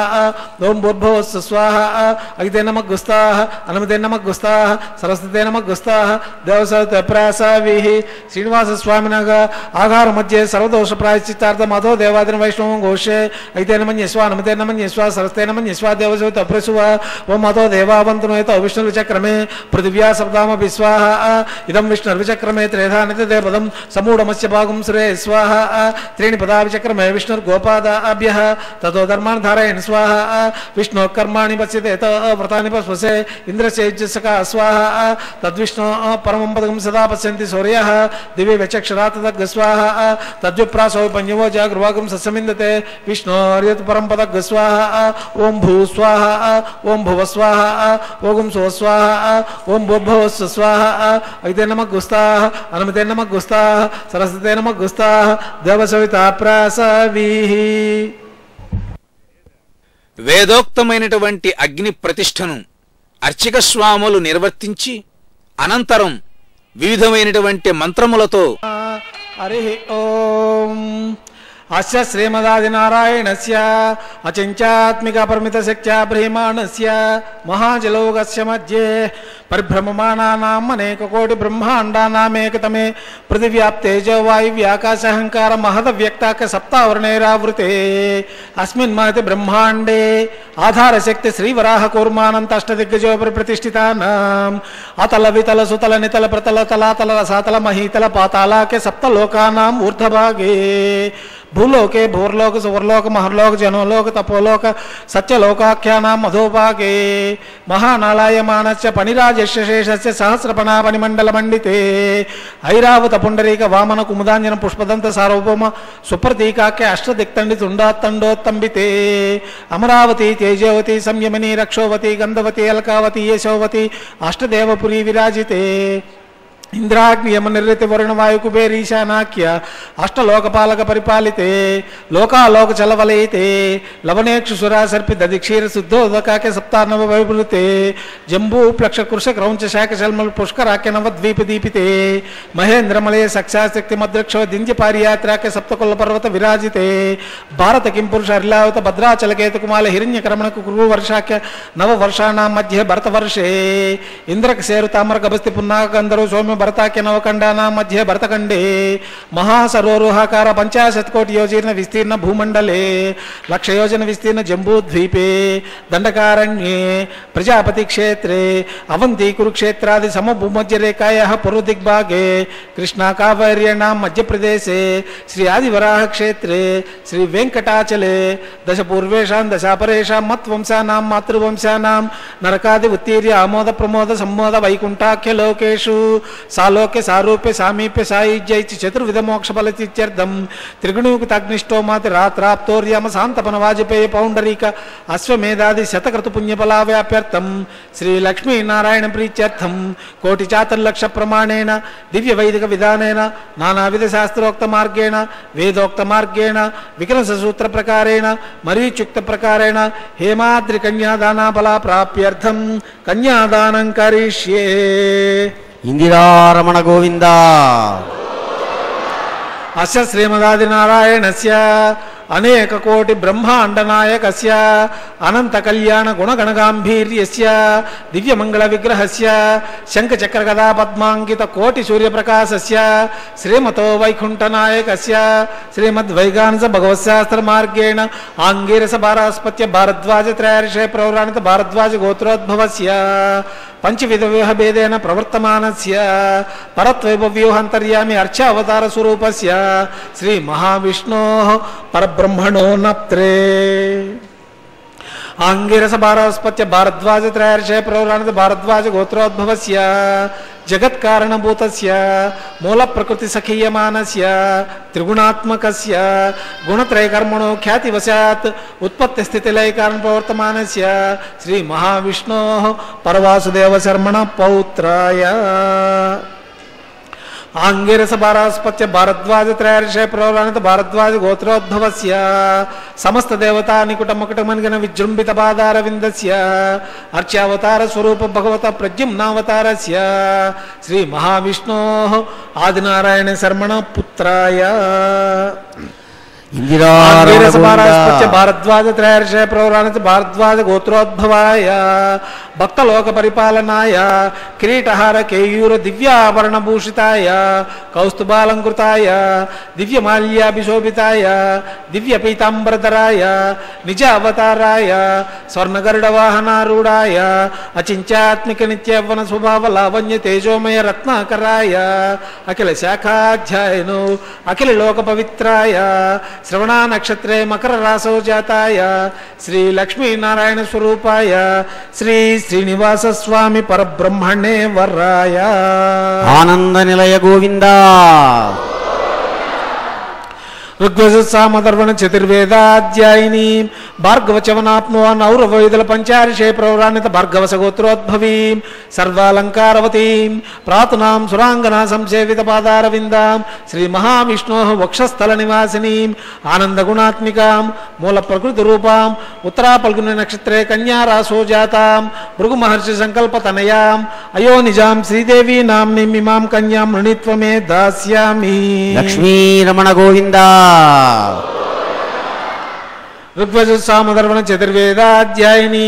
ఓం భూర్భువ స్వాహ. అగితే నమః గుస్తాః, అనుమతే నమః గుస్తాః, సరస్వతే నమః గుస్తాః. దేవసవిత ప్రాసావిః. శ్రీనివాస స్వామినః ఆగార మధ్యే సర్వదోష ప్రాయశ్చిత్తార్థం అథో దేవాదిన వైష్ణవం ఘోషే. అగితే నమన్యస్వ, అనుమతే నమన్యస్వ, సరస్వతే నమన్యస్వ, దేవసవిత అప్రసువ. ఓం అథో దేవావంతనోయతో విష్ణుర్విచక్రమే పృథివ్యా సప్తామపి స్వాహ. ఇదం విష్ణుర్విచక్రమే త్రేధా నితదే పదం సమూఢమస్య భాగం శ్రే స్వాహ. త్రీణి పదా విచక్రమే విష్ణుర్గోపాదాభ్యః తతో ధర్మాన్ ధారయన్ స్వాహ. విష్ణు కర్మాణి పశ్యతే వ్రతాన్ని పశ్వసే. ఇంద్రసేజ్జసకా స్వాహ. తద్విష్ణు పరమం పదకం సదా పశ్యంతి సూర్యః. దివి విచక్షరా తదగ్గ స్వాహ. తద్విప్రాసో పంజవో జాగృవాగం సస్యమిందతే. విష్ణోర్యత్ పరం పదగ్గ స్వాహ. ఓం భూ స్వాహ, ఓం భువ స్వాహ, ఓం శువ స్వాహ, ఓం భూర్భువస్సు స్వాహ. అయితే నమః గుస్తాః, అనుమతే నమః గుస్తాః, సరస్వతే నమః గుస్తాః. దేవసవితా ప్రాసావిః. వేదోక్తమైనటువంటి అగ్ని ప్రతిష్టను అర్చక స్వాములు నిర్వర్తించి అనంతరం వివిధమైనటువంటి మంత్రములతో హరి ఓం. అస్య శ్రీమదాదినారాయణస్య అచించాత్మిక పరిమిత శక్త్యా బ్రహ్మాండస్య మహాజలోకస్య మధ్యే పరిభ్రమమానానాం అనేక కోటి బ్రహ్మాండానామేకతమే పృథివ్యాప్తేజో వాయువ్యాకాశహంకార మహదవ్యక్తాక సప్తావరణైరావృతే అస్మిన్ మహతి బ్రహ్మాండే ఆధారశక్తి శ్రీవరాహ కూర్మానంత అష్టదిగ్గజోపరి ప్రతిష్ఠితానాం అతల వితల సుతల నితల ప్రతల తలాతల రసాతల మహీతల పాతాళాకే సప్తలోకానాం ఊర్ధ్వభాగే భూలోకే భూర్లోక సువర్లోక మహర్లోక జనోలోక తపోలోక సత్యలోకాఖ్యానాం మధోపాకే మహానాళాయమానస్య పణిరాజస్య శేషస్య సహస్రపణాపణిమండల మండితే ఐరావత పుండరీక వామన కుముదాంజన పుష్పదంత సార్వభౌమ సుప్రతీకాఖ్య అష్టదిక్తండి తుండాత్తండోత్తంబితే అమరావతి తేజవతి సంయమని రక్షోవతి గంధవతి అల్కావతి యశోవతి అష్టదేవపురీ విరాజితే ఇంద్రాగ్నియమ నిర్రితి వరుణ వాయు కుబేరీశానాఖ్య అష్టలోకపాలక పరిపాలితే లోకాలోక చలవలయితే లవణేక్షు సురాసర్పి దధిక్షీర శుద్ధోదకాఖ్య సప్తార్ణవ వైభృతే జంబూ ప్లక్ష కృష క్రౌంచ శాఖ శల్మల్ పుష్కరాఖ్య నవద్వీప దీపితే మహేంద్రమలయ సక్షాశక్తి మద్రక్షవ దింజ పారియాత్రాఖ్య సప్తకుల పర్వత విరాజితే భారత కింపురుష హరిలావత భద్రాచలకేతు కుమాల హిరణ్యకరమణకు కురు వర్షాఖ్య నవ వర్షాణం మధ్య భరతవర్షే ఇంద్రక సేరు తామర గభస్తి పున్నాగంధరు సౌమ్య భరతాఖ్య నవకండానా మధ్య భరతఖండే మహాసరోరుహాకార 50 కోటి యోజన విస్తీర్ణ భూమండలే లక్షయోజన విస్తీర్ణ జంబూద్వీపే దండకారణ్యే ప్రజాపతి క్షేత్రే అవంతి కురుక్షేత్రాది సమభూమధ్యరేఖాయాः పూర్వదిగ్భాగే కృష్ణా కావేర్యాణాం మధ్యప్రదేశే శ్రీ ఆదివరాహ క్షేత్రే శ్రీ వెంకటాచలే దశ పూర్వేషాం దశాపరేషాం మత్వంశానాం మాతృవంశానాం నరకాది ఉత్తీర్య ఆమోద ప్రమోద సంమోద వైకుంఠాఖ్య లోకేషు సాలోక్య సారూప్య సామీప్య సాయుజ్యైతి చతుర్విధ మోక్ష ఫలతిత్యర్థం త్రిగుణయుక్తాగ్నిష్టోమాతి రాత్రాప్తోర్యామ శాంతపన వాజపేయ పౌండరీక అశ్వమేధాది శతకృత పుణ్యఫలావ్యాప్యర్థం శ్రీ లక్ష్మీనారాయణ ప్రీత్యర్థం కోటి చాతుర్లక్ష ప్రమాణేన దివ్య వైదిక విధానేన నానావిధ శాస్త్రోక్త మార్గేణ వేదోక్త మార్గేణ వికనస సూత్ర ప్రకారేణ మరీచుక్త ప్రకారేణ హేమాద్రి కన్యాదానాఫలా ప్రాప్యర్థం కన్యాదానం కరిష్యే. ఇందిరారమణ గోవింద. అస్య శ్రీమదాదినారాయణస్య అనేక కోటి బ్రహ్మాండనాయకస్య అనంత కళ్యాణ గుణగణగాంభీర్యస్య దివ్యమంగళ విగ్రహస్య శంఖచక్ర గదా పద్మాంకిత కోటి సూర్యప్రకాశస్య శ్రీమతో వైకుంఠనాయకస్య శ్రీమద్వైగానస భగవత్శాస్త్ర మార్గేణ ఆంగీరస భారాస్పత్య భారద్వాజ త్రయార్షే ప్రౌరాణిత భారద్వాజ గోత్రోద్భవస్య పంచవిధ వ్యూహభేదేన ప్రవర్తమానస్య పరత్వైభవ్యూహాంతర్యామి అర్చావతార స్వరూపస్య శ్రీ మహావిష్ణోః పరబ్రహ్మణో నప్త్రే ఆంగిరస భారాస్పత్య భారద్వాజ త్రయార్షే ప్రౌరాణిత భారద్వాజ గోత్రోద్భవస్య జగత్కారణభూతస్య మూల ప్రకృతి సఖీయమానస్య త్రిగుణాత్మకస్య గుణత్రయకర్మణో ఖ్యాతివశాత్ ఉత్పత్తి స్థితి లయ కారణ ప్రవర్తమానస్య శ్రీ మహావిష్ణోః పరవాసుదేవ శర్మణ పౌత్రాయ ఆంగిరస భారాస్పత్య భారద్వాజ త్రయార్షే ప్రౌరాణిత భారద్వాజ గోత్రోద్భవస్య సమస్త దేవతా నికుటమకుటమనిగన విజృంభిత పాదారవిందస్య అర్చావతార స్వరూప భగవత ప్రద్యుమ్నావతారస్య శ్రీ మహావిష్ణోః ఆదినారాయణ శర్మణ పుత్రాయ ఇందిరారమణ భారద్వాజ త్రయార్షే ప్రౌరాణిత భారద్వాజ గోత్రోద్భవాయ భక్తలోక పరిపాలనాయ కిరీటహార కేయూర దివ్యాభరణభూషితాయ కౌస్తుభాలంకృతాయ దివ్యమాల్యాభిశోభితాయ దివ్య పీతాంబరధరాయ నిజ అవతారాయ స్వర్ణగరుడవాహనారూఢాయ అచింత్యాత్మిక నిత్యవన స్వభావ లావణ్య తేజోమయ రత్నాకరాయ అఖిల శాఖాధ్యాయను అఖిల లోక పవిత్రాయ శ్రవణ నక్షత్రే మకర రాసో జాతాయ శ్రీ లక్ష్మీనారాయణ స్వరూపాయ శ్రీ శ్రీనివాస స్వామి పరబ్రహ్మణే వరాయ ఆనంద నిలయ గోవింద. ఋగ్వేదసామధర్వణ చతుర్వేదాధ్యాయిని భార్గవచవనాప్నువాన్ ఔరవైదల పంచారిషే ప్రౌరాణిత భార్గవస గోత్రోద్భవీం సర్వాలంకారవతీం ప్రాతునాం సురాంగనా సంసేవిత పాదారవిందాం శ్రీ మహావిష్ణోః వక్షస్థల నివాసినీం ఆనందగుణాత్మికాం మూల ప్రకృతి రూపాం ఉత్తరా పల్గుని నక్షత్రే కన్యారాసో జాతాం భృగు మహర్షి సంకల్పతనయాం అయోనిజాం శ్రీదేవి నామ్నిం ఇమాం కన్యాం మృణిత్వమే దాస్యామి. లక్ష్మీరమణ గోవింద. ఋగ్వేదసామధర్వణ చతుర్వేదాధ్యాయిని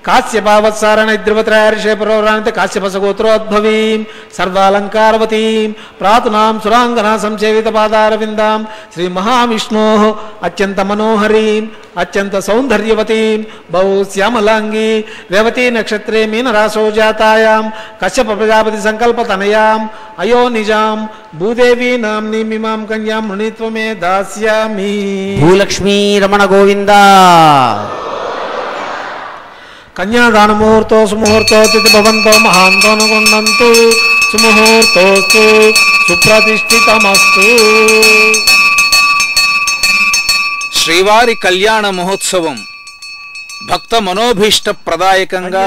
కాశ్యపావత్సారణ ద్రువత్రయార్షే పురోరాణిత కాశ్యపసగోత్రోద్భవీం సర్వాలంకారవతీం ప్రాతునాం సురాంగనా సంసేవిత పాదారవిందాం శ్రీ మహావిష్ణోః అత్యంత మనోహరీం అత్యంత సౌందర్యవతీం బహు శ్యామలాంగీ రేవతీ నక్షత్రే మీనరాశో జాతాయాం కశ్యప ప్రజాపతి సంకల్పతనయాం అయో నిజాం భూదేవీ నామ్నీమిమాం కన్యాం మృణీత్వమే దాస్యామి. భూలక్ష్మీ రమణ గోవింద. కన్యాదాన ముహూర్తో సుముహూర్తో తిథి భవంతో మహాంతో అనుగుణంతు సుముహూర్తోస్తు సుప్రతిష్ఠితమస్తు. శ్రీవారి కళ్యాణ మహోత్సవం భక్త మనోభీష్ట ప్రదాయకంగా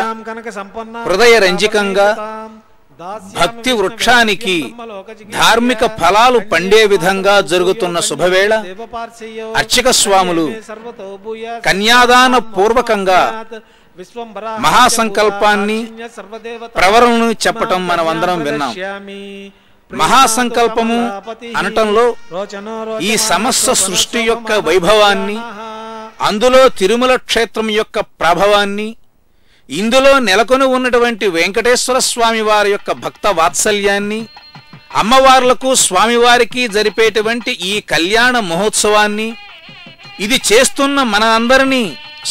హృదయ రంజికంగా భక్తి వృక్షానికి ధార్మిక ఫలాలు పండే విధంగా జరుగుతున్న శుభవేళ అర్చక స్వాములు కన్యాదాన పూర్వకంగా మహాసంకల్పాన్ని ప్రవరణను చెప్పటం మనమందరం విన్నాం. మహాసంకల్పము అనటంలో ఈ సమస్త సృష్టి యొక్క వైభవాన్ని, అందులో తిరుమల క్షేత్రం యొక్క ప్రభావాన్ని, ఇందులో నెలకొని ఉన్నటువంటి వెంకటేశ్వర స్వామి వారి యొక్క భక్త వాత్సల్యాన్ని, అమ్మవార్లకు స్వామివారికి జరిపేటువంటి ఈ కళ్యాణ మహోత్సవాన్ని, ఇది చేస్తున్న మన అందరినీ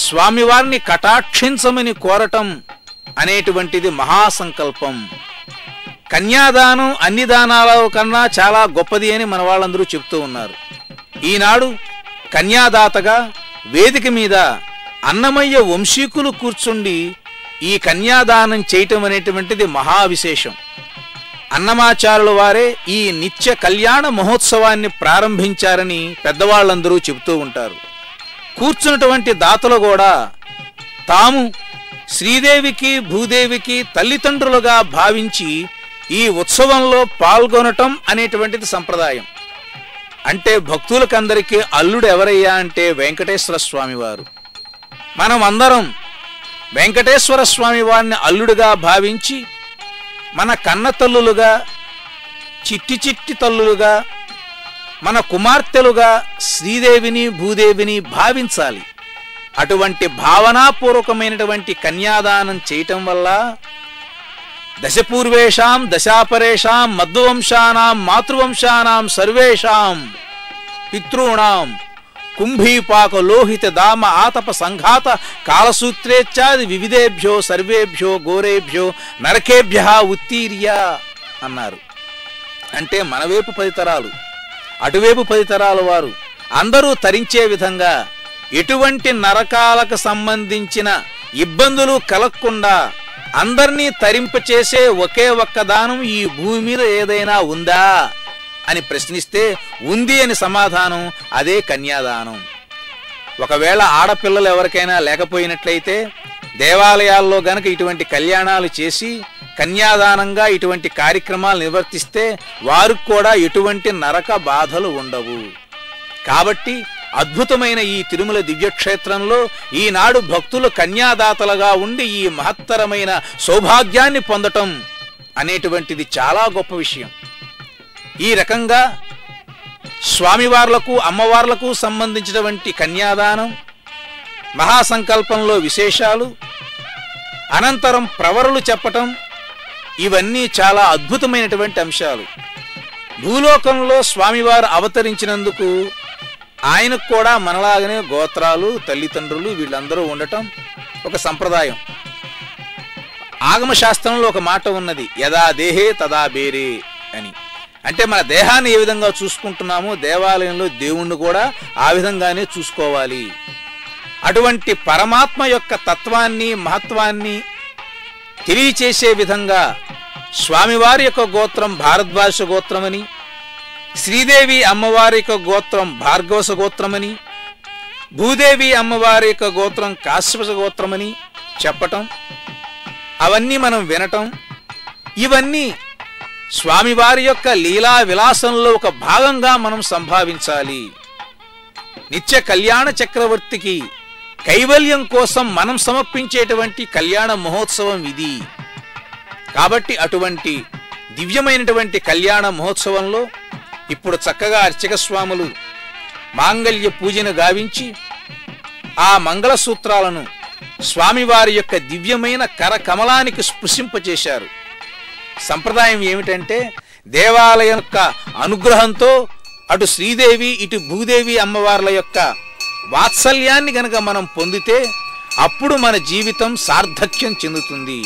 స్వామివారిని కటాక్షించమని కోరటం అనేటువంటిది మహాసంకల్పం. కన్యాదానం అన్ని దానాల కన్నా చాలా గొప్పది అని మన వాళ్ళందరూ చెప్తూ ఉన్నారు. ఈనాడు కన్యాదాతగా వేదిక మీద అన్నమయ్య వంశీకులు కూర్చుండి ఈ కన్యాదానం చేయటం అనేటువంటిది మహావిశేషం. అన్నమాచారుల వారే ఈ నిత్య కళ్యాణ మహోత్సవాన్ని ప్రారంభించారని పెద్దవాళ్ళందరూ చెబుతూ ఉంటారు. కూర్చున్నటువంటి దాతలు కూడా తాము శ్రీదేవికి భూదేవికి తల్లిదండ్రులుగా భావించి ఈ ఉత్సవంలో పాల్గొనటం అనేటువంటిది సంప్రదాయం. అంటే భక్తులకందరికీ అల్లుడు ఎవరయ్యా అంటే వెంకటేశ్వర స్వామి వారు. మనం అందరం వెంకటేశ్వర స్వామి వారిని అల్లుడుగా భావించి మన కన్న తల్లులుగా, చిట్టి చిట్టి తల్లులుగా, మన కుమార్తెలుగా శ్రీదేవిని భూదేవిని భావించాలి. అటువంటి భావనాపూర్వకమైనటువంటి కన్యాదానం చేయటం వల్ల దశపూర్వేషాం దశాపరేషాం మధ్వంశానాం మాతృవంశానాం సర్వేషాం పితॄణాం కుంభీపాక లోహిత దామ ఆతప సంఘాత కాలసూత్రేచ్చాది వివిధేభ్యో సర్వేభ్యో ఘోరేభ్యో నరకేభ్య ఉత్తీర్య అన్నారు. అంటే మనవైపు 10 తరాలు, అటువైపు 10 తరాల వారు అందరూ తరించే విధంగా ఎటువంటి నరకాలకు సంబంధించిన ఇబ్బందులు కలగకుండా అందర్నీ తరింపచేసే ఒకే ఒక్క దానం ఈ భూమి మీద ఏదైనా ఉందా అని ప్రశ్నిస్తే ఉంది అని సమాధానం అదే కన్యాదానం. ఒకవేళ ఆడపిల్లలు ఎవరికైనా లేకపోయినట్లయితే దేవాలయాల్లో గనక ఇటువంటి కళ్యాణాలు చేసి కన్యాదానంగా ఇటువంటి కార్యక్రమాలు నిర్వర్తిస్తే వారికి కూడా ఎటువంటి నరక బాధలు ఉండవు. కాబట్టి అద్భుతమైన ఈ తిరుమల దివ్యక్షేత్రంలో ఈనాడు భక్తులు కన్యాదాతలుగా ఉండి ఈ మహత్తరమైన సౌభాగ్యాన్ని పొందటం అనేటువంటిది చాలా గొప్ప విషయం. ఈ రకంగా స్వామివార్లకు అమ్మవార్లకు సంబంధించినటువంటి కన్యాదానం, మహాసంకల్పంలో విశేషాలు, అనంతరం ప్రవరులు చెప్పటం, ఇవన్నీ చాలా అద్భుతమైనటువంటి అంశాలు. భూలోకంలో స్వామివారు అవతరించినందుకు ఆయనకు కూడా మనలాగనే గోత్రాలు, తల్లిదండ్రులు వీళ్ళందరూ ఉండటం ఒక సంప్రదాయం. ఆగమశాస్త్రంలో ఒక మాట ఉన్నది, యదా దేహే తదా బేరే అని. అంటే మన దేహాన్ని ఏ విధంగా చూసుకుంటున్నామో దేవాలయంలో దేవుణ్ణి కూడా ఆ విధంగానే చూసుకోవాలి. అటువంటి పరమాత్మ యొక్క తత్వాన్ని, మహత్వాన్ని తెలియచేసే విధంగా స్వామివారి యొక్క గోత్రం భారద్వాజ గోత్రమని, శ్రీదేవి అమ్మవారి యొక్క గోత్రం భార్గవస గోత్రమని, భూదేవి అమ్మవారి యొక్క గోత్రం కాశ్యప గోత్రమని చెప్పటం, అవన్నీ మనం వినటం, ఇవన్నీ స్వామివారి యొక్క లీలా విలాసంలో ఒక భాగంగా మనం సంభావించాలి. నిత్య కళ్యాణ చక్రవర్తికి కైవల్యం కోసం మనం సమర్పించేటువంటి కళ్యాణ మహోత్సవం ఇది. కాబట్టి అటువంటి దివ్యమైనటువంటి కళ్యాణ మహోత్సవంలో ఇప్పుడు చక్కగా అర్చక స్వాములు మాంగళ్య పూజను గావించి ఆ మంగళసూత్రాలను స్వామివారి యొక్క దివ్యమైన కరకమలానికి స్పృశింపచేశారు. సంప్రదాయం ఏమిటంటే దేవాలయం యొక్క అనుగ్రహంతో అటు శ్రీదేవి ఇటు భూదేవి అమ్మవార్ల యొక్క వాత్సల్యాన్ని గనక మనం పొందితే అప్పుడు మన జీవితం సార్థక్యం చెందుతుంది.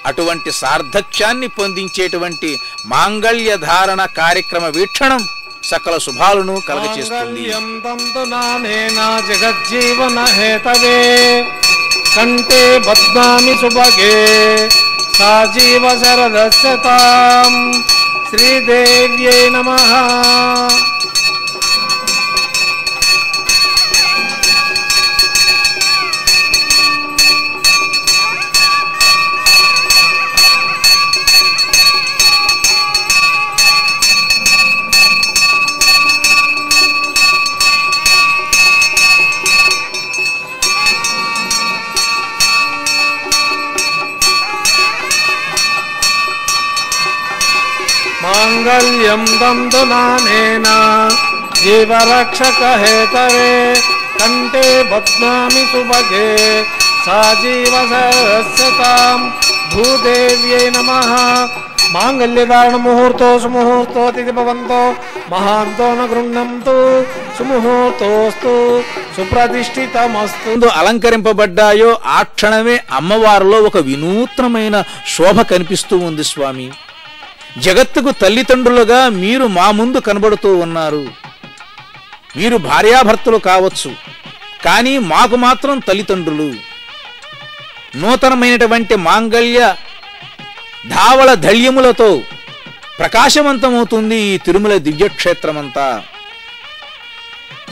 అటువంటి సార్థక్యాన్ని పొందించేటువంటి మాంగళ్య ధారణ కార్యక్రమ వీక్షణం సకల శుభాలను కలగచేస్తుంది. జగజ్జీవన హేతవే కంటే బద్నామి సుభగే సాజీవ శరదస్యతాం శ్రీదేవ్యై నమః. మాంగళ్యం దంతునానేన జీవరక్షక హేతవే కంటే బద్నామి సుభగే సాజీవ సరస్యతాం భూదేవ్యై నమః. మాంగళ్యధారణ ముహూర్తో సుముహూర్తో తిథి భవంతో మహాంతో న గృహ్ణంతు సుముహూర్తోస్తు సుప్రతిష్ఠితమస్తు. అలంకరింపబడ్డాయో ఆ క్షణమే అమ్మవారిలో ఒక వినూత్నమైన శోభ కనిపిస్తూ ఉంది. స్వామి, జగత్తుకు తల్లిదండ్రులుగా మీరు మా ముందు కనబడుతూ ఉన్నారు. మీరు భార్యాభర్తలు కావచ్చు, కానీ మాకు మాత్రం తల్లిదండ్రులు. నూతనమైనటువంటి మాంగళ్య ధావళ ధళ్యములతో ప్రకాశవంతమవుతుంది ఈ తిరుమల దివ్యక్షేత్రమంతా.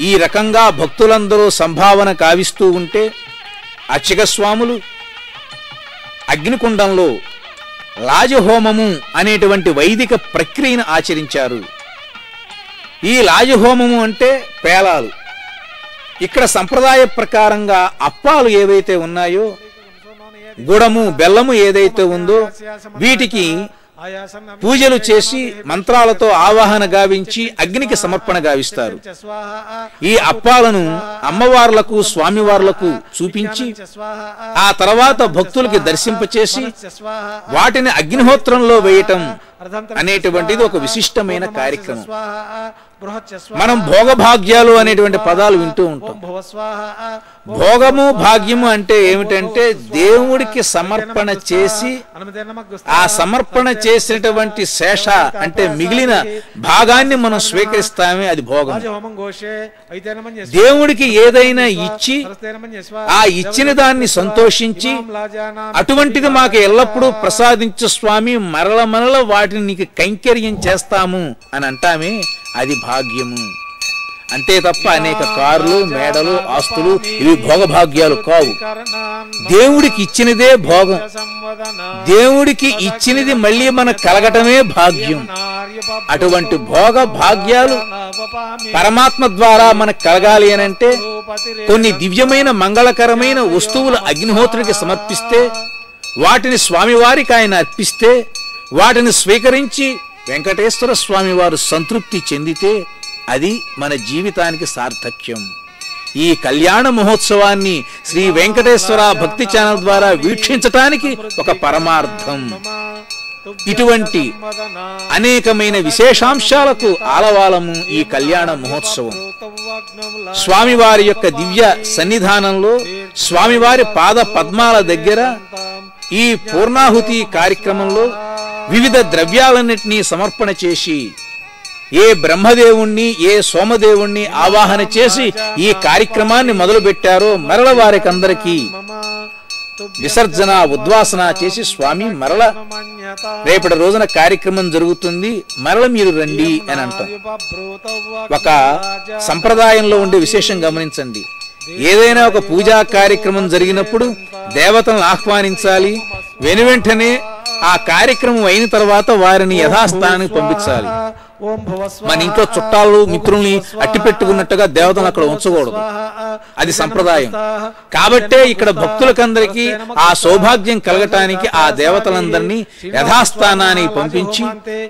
ఈ రకంగా భక్తులందరూ సంభావన కావిస్తూ ఉంటే అర్చక స్వాములు అగ్నికుండంలో లాజహోమము అనేటువంటి వైదిక ప్రక్రియను ఆచరించారు. ఈ లాజహోమము అంటే పేలాలు. ఇక్కడ సంప్రదాయ ప్రకారంగా అప్పాలు ఏవైతే ఉన్నాయో, గుడము బెల్లము ఏదైతే ఉందో వీటికి పూజలు చేసి మంత్రాలతో ఆవాహన గావించి అగ్నికి సమర్పణ గావిస్తారు. ఈ అప్పాలను అమ్మవార్లకు స్వామివార్లకు చూపించి ఆ తర్వాత భక్తులకి దర్శింపచేసి వాటిని అగ్నిహోత్రంలో వేయటం అనేటువంటిది ఒక విశిష్టమైన కార్యక్రమం. మనం భోగభాగ్యాలు అనేటువంటి పదాలు వింటూ ఉంటాం. భోగము భాగ్యము అంటే ఏమిటంటే దేవుడికి సమర్పణ చేసి ఆ సమర్పణ చేసినటువంటి శేష అంటే మిగిలిన భాగాన్ని మనం స్వీకరిస్తామే, అది భోగం. దేవుడికి ఏదైనా ఇచ్చి ఆ ఇచ్చిన దాన్ని సంతోషించి అటువంటిది మాకు ఎల్లప్పుడూ ప్రసాదించు స్వామి, మరల మరల వాటిని నీకు కైంకర్యం చేస్తాము అని అంటామే, అది భాగ్యము. అంతే తప్ప అనేక కార్లు, మేడలు, ఆస్తులు ఇవి భోగభాగ్యాలు కావు. దేవుడికి ఇచ్చినదే భోగం. దేవుడికి ఇచ్చినది మళ్ళీ మనకు కలగటమే భాగ్యం. అటువంటి భోగ భాగ్యాలు పరమాత్మ ద్వారా మనకు కలగాలి అనంటే కొన్ని దివ్యమైన మంగళకరమైన వస్తువులు అగ్నిహోత్రుడికి సమర్పిస్తే, వాటిని స్వామివారికి ఆయన అర్పిస్తే, వాటిని స్వీకరించి వెంకటేశ్వర స్వామి వారు సంతృప్తి చెందితే అది మన జీవితానికి సార్థక్యం. ఈ కళ్యాణ మహోత్సవాన్ని శ్రీ వెంకటేశ్వర భక్తి ఛానల్ ద్వారా వీక్షించటానికి ఒక పరమార్థం. ఇటువంటి అనేకమైన విశేషాంశాలకు ఆలవాలము ఈ కళ్యాణ మహోత్సవం. స్వామివారి యొక్క దివ్య సన్నిధానంలో స్వామివారి పాద పద్మాల దగ్గర ఈ పూర్ణాహుతి కార్యక్రమంలో వివిధ ద్రవ్యాలన్నింటినీ సమర్పణ చేసి ఏ బ్రహ్మదేవుణ్ణి ఏ సోమదేవుణ్ణి ఆవాహన చేసి ఈ కార్యక్రమాన్ని మొదలుపెట్టారో మరల వారికి అందరికీ విసర్జన ఉద్వాసన చేసి స్వామి మరల రేపటి రోజున కార్యక్రమం జరుగుతుంది, మరల మీరు రండి అని అంటాం. ఒక సంప్రదాయంలో ఉండే విశేషం గమనించండి. ఏదైనా ఒక పూజా కార్యక్రమం జరిగినప్పుడు దేవతలను ఆహ్వానించాలి, వెనువెంటనే ఆ కార్యక్రమం అయిన తర్వాత వారిని యథాస్థానానికి పంపించాలి. ఓం భువ స్వాహ మన ఇంట్లో చుట్టాలు మిత్రుల్ని అట్టి పెట్టుకున్నట్టుగా దేవతను అక్కడ ఉంచకూడదు. అది సంప్రదాయం. కాబట్టే ఇక్కడ భక్తులకందరికీ ఆ సౌభాగ్యం కలగటానికి ఆ దేవతలందరినీ యథాస్థానానికి పంపించి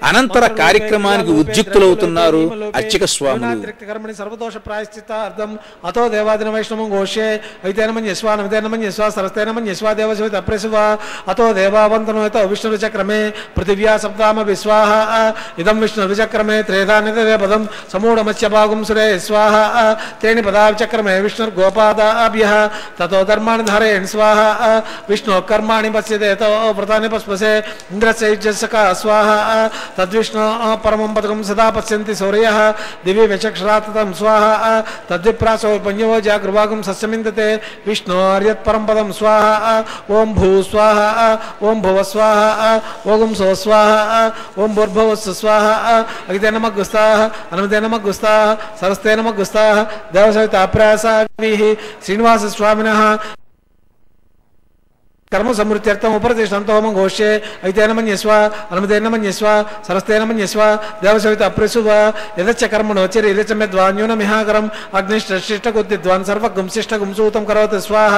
అనంతర కార్యక్రమానికి ఉద్యుక్తులవుతున్నారు అర్చక స్వాములు. సర్వదోష ప్రాయశ్చిత్తార్థం అతో దేవాదిన వైష్ణవం ఘోషే అయితేన మన్యస్వా నమితేన మన్యస్వా సరస్తేన మన్యస్వా దేవశివ అప్రసివ అతో దేవావంతనో యతో విష్ణుర్విచక్రమే పృథివ్యా సప్తామ విశ్వాహ ఇదం విష్ణుర్విచక్రమే త్రేధానిదే పదం సమూఢమత్స్యభాగం సురే స్వాహ త్రేణి పదా విచక్రమే విష్ణుర్గోపాదాభ్యః తతో ధర్మాణి ధారయన్ స్వాహ విష్ణు కర్మాణి పశ్యదేతో వ్రతాని పస్పసే ఇంద్రస్యైజస్సకా స్వాహ తద్విష్ణు పరమం పదకం సదా పశ్యంతి సౌర్యః దివి విచక్షరాతతం స్వాహ తద్విప్రాసో పంజవో జాగృభాగం సస్యమిందతే విష్ణోర్యత్ పరం పదం స్వాహ ఓం భూ స్వాహ ఓం భువ స్వాహ ఓం సో స్వాహ ఓం భూర్భువస్సు స్వాహ అగితే నమగ్గుస్తాః అనమతే నమగ్గుస్తాః సరస్తే నమగ్గుస్తాః దేవసవితాప్రాసాభిః శ్రీనివాస స్వామినః కర్మ సమృత్యర్థం ఉపరతిష్టంతో హోమం ఘోష్యే అయితేన మన్యస్వ అనుమతేన మన్యస్వ సరస్తేన మన్యస్వ దేవసవిత అప్రసువ యదచ్చ కర్మణోచరి యదచ్చ మెద్వాన్యూనమిహాకరం అగ్నిష్టశిష్టగుద్విద్వాన్ సర్వగం శిష్టగుం సూతం కరోతి స్వాహ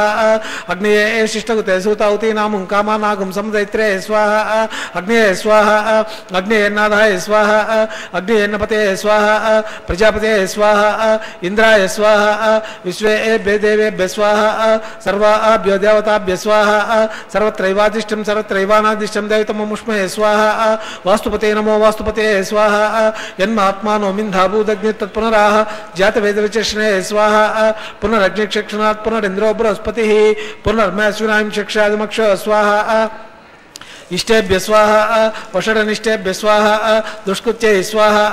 అగ్నియే శిష్టగుతే సూతావుతి నామం కామానాగం సమదైత్రే స్వాహ అగ్నియే స్వాహ అగ్నియేన్నాదాయ స్వాహ అగ్నియేన్నపతే స్వాహ ప్రజాపతే స్వాహ ఇంద్రాయ స్వాహ విశ్వేభ్య దేవేభ్య స్వాహ సర్వాభ్యో దేవతాభ్య స్వాహ సర్వత్రైవాదిష్టం సర్వత్రైవానాదిష్టం దైవతమముష్మయే స్వాహ వాస్తుపతే నమో వాస్తుపతే స్వాహ యన్మాత్మానో మింధాభూదగ్ని తత్పునరాహ జాతవేద విచక్షణే స్వాహ పునరగ్నిక్షక్షణాత్ పునరింద్రో బృహస్పతి పునర్మేశ్వరాయం శిక్షాదిమక్ష స్వాహ इष्टेभ्य स्वाहा वषडनिष्टेभ्य स्वाहा दुष्कृत्यै स्वाहा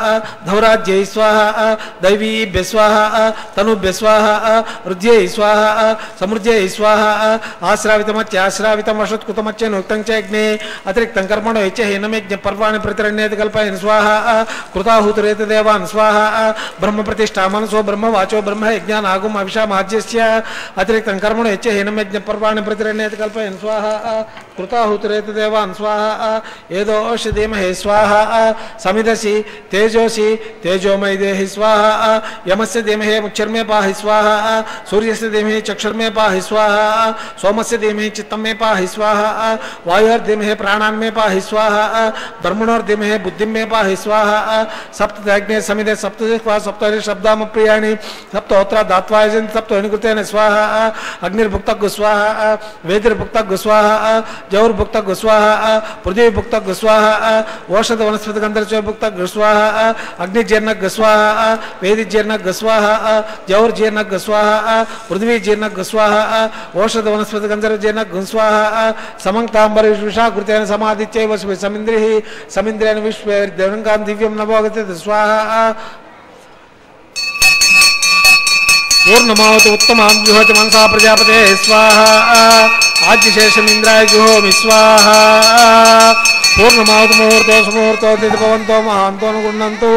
धौराज्यै स्वाहा दैवीभ्य स्वाहा तनुभ्य स्वाहा रुद्ध्यै स्वाहा समृद्ध्यै स्वाहा आश्रावितमत्याश्रावितं वषत्कृतमच्चेनुक्तं च यज्ञे अतिरिक्तं कर्मणो यच्च हीनमेज्ञ पर्वाणि प्रतिरण्येति कल्पयन् स्वाहा कृताहुतुरेति देवान् स्वाहा ब्रह्मप्रतिष्ठा मनसो ब्रह्मवाचो ब्रह्मयज्ञानागुम अविषामाज्यस्य अतिरिक्तं कर्मणो यच्च हीनमेज्ञ पर्वाणि प्रतिरण्येति कल्पयन् स्वाहा कृताहुतुरेति देवान् स्वाहा एदोषि धीमहि स्वाहा समिदसि तेजोसि तेजोमयि देहि स्वाहा यमस्य धीमहि मुच्चर्मे पाहि स्वाहा सूर्यस्य धीमहि चक्षुर्मे पाहि स्वाहा सोमस्य धीमहि चित्तमे पाहि स्वाहा वायोर्धीमहि प्राणान्मे पाहि स्वाहा ब्रह्मणोर्धीमहि बुद्धिमे पाहि स्वाहा सप्तज्ञे समिदे सप्तजिह्वा सप्तरि शब्दाम प्रियाणि सप्तोत्रा दात्वायजन् सप्तोनिकृतेन स्वाहा अग्निर्भुक्तः स्वाहा वेदिर्भुक्तः स्वाहा जौर्भुक्तः स्वाहा पृथ्वी भुक्तः स्वाहा औषध वनस्पति गंधर्व भुक्तः स्वाहा अग्निजीर्णः स्वाहा वेदिजीर्णः स्वाहा जौर्जीर्णः स्वाहा पृथ्वी जीर्णः स्वाहा औषध वनस्पति गंधर्व जीर्णः स्वाहा समंक्तांबर विशाकृतेन समादित्यैव समिन्द्रिः समिन्द्रेण विश्वे देवंगां दिव्यं नभोगते स्वाहा पूर्णमावतु उत्तमां जुहोति मनसा प्रजापते स्वाहा आज्यशेषमिन्द्राय जुहोमि स्वाहा पूर्णमावतु मुहूर्तो सुमुहूर्तो भवन्तो महान्तो अनुगृह्णन्तु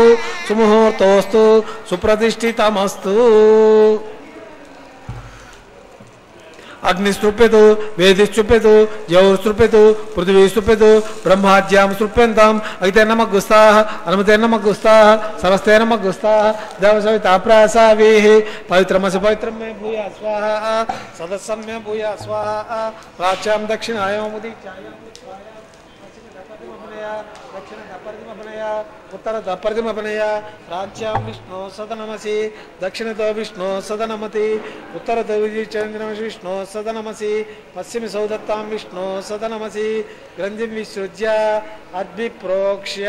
सुमुहूर्तोऽस्तु सुप्रतिष्ठितमस्तु अग्निस्तुप्यतु वेदिस्तुप्यतु जौर्स्तुप्यतु पृथिवीस्तुप्यतु ब्रह्माज्यां स्तुप्यन्ताम् अगिते नमः गुस्ताः अनुमते नमः गुस्ताः सरस्ते नमः गुस्ताः देवसविताप्रासाभिः पवित्रमसि पवित्रं मे भूया स्वाहा सदस्सं मे भूया स्वाहा प्राच्यां दक्षिणायामुदीच्यायां दक्षिण दपर्दिमपनया उत्तर दपर्दिमपनया प्राच्यां विष्णु सदनमसि दक्षिणतो विष्णु सदनमति उत्तरतो विजयचन्द्रमसि विष्णु सदनमसि पश्चिम सौदत्तां विष्णु सदनमसि ग्रन्थिं विसृज्य अद्भिप्रोक्ष्य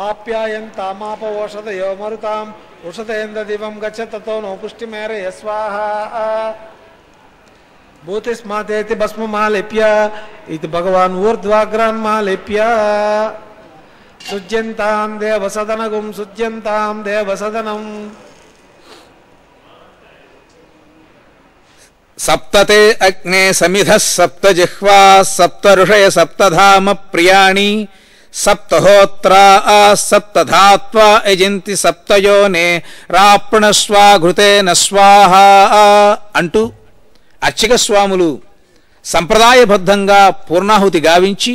आप्यायन्तामाप ओषधयो मरुताम् उषधेन्द्र दिवं गच्छ ततो नो पुष्टिमेरय स्वाहा भूतिस्मातेति भस्ममालिप्य इति भगवान् ऊर्ध्वाग्रान्मालिप्य सुज्यन्तां देवसदनगुं सुज्यन्तां देवसदनम् सप्तते अग्ने समिधः सप्त जिह्वा सप्त ऋषय सप्तधाम प्रियाणि सप्तहोत्रा सप्तधात्वा यजन्ति सप्तयोने राप्णस्वा घृतेन स्वाहा अंटू అర్చక స్వాములు సంప్రదాయబద్ధంగా పూర్ణాహుతి గావించి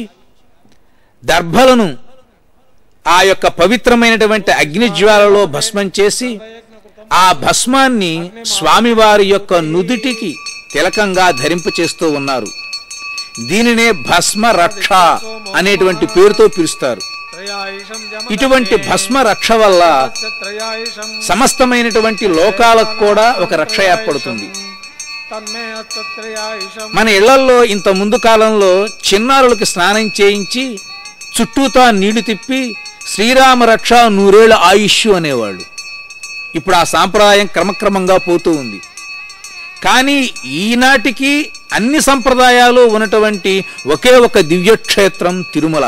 దర్భలను ఆ యొక్క పవిత్రమైనటువంటి అగ్నిజ్వాలలో భస్మం చేసి ఆ భస్మాన్ని స్వామివారి యొక్క నుదుటికి తిలకంగా ధరింపచేస్తూ ఉన్నారు. దీనినే భస్మ రక్ష అనేటువంటి పేరుతో పిలుస్తారు. ఇటువంటి భస్మ రక్ష వల్ల సమస్తమైనటువంటి లోకాలకు కూడా ఒక రక్ష ఏర్పడుతుంది. మన ఇళ్లల్లో ఇంత ముందు కాలంలో చిన్నారులకి స్నానం చేయించి చుట్టూతా నీళ్లు తిప్పి శ్రీరామ రక్ష 100 ఏళ్ల ఆయుష్ అనేవాళ్ళు. ఇప్పుడు ఆ సాంప్రదాయం క్రమక్రమంగా పోతూ ఉంది. కానీ ఈనాటికి అన్ని సంప్రదాయాలు ఉన్నటువంటి ఒకే ఒక దివ్యక్షేత్రం తిరుమల.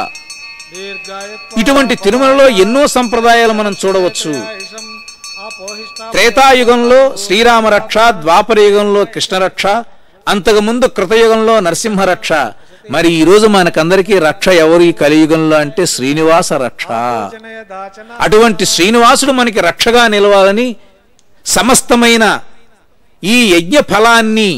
ఇటువంటి తిరుమలలో ఎన్నో సంప్రదాయాలు మనం చూడవచ్చు. త్రేతాయుగంలో శ్రీరామ రక్ష, ద్వాపర యుగంలో కృష్ణరక్ష, అంతకుముందు కృతయుగంలో నరసింహరక్ష. మరి ఈ రోజు మనకందరికీ రక్ష ఎవరు ఈ కలియుగంలో అంటే శ్రీనివాస రక్ష. అటువంటి శ్రీనివాసుడు మనకి రక్షగా నిలవాలని సమస్తమైన ఈ యజ్ఞ ఫలాన్ని,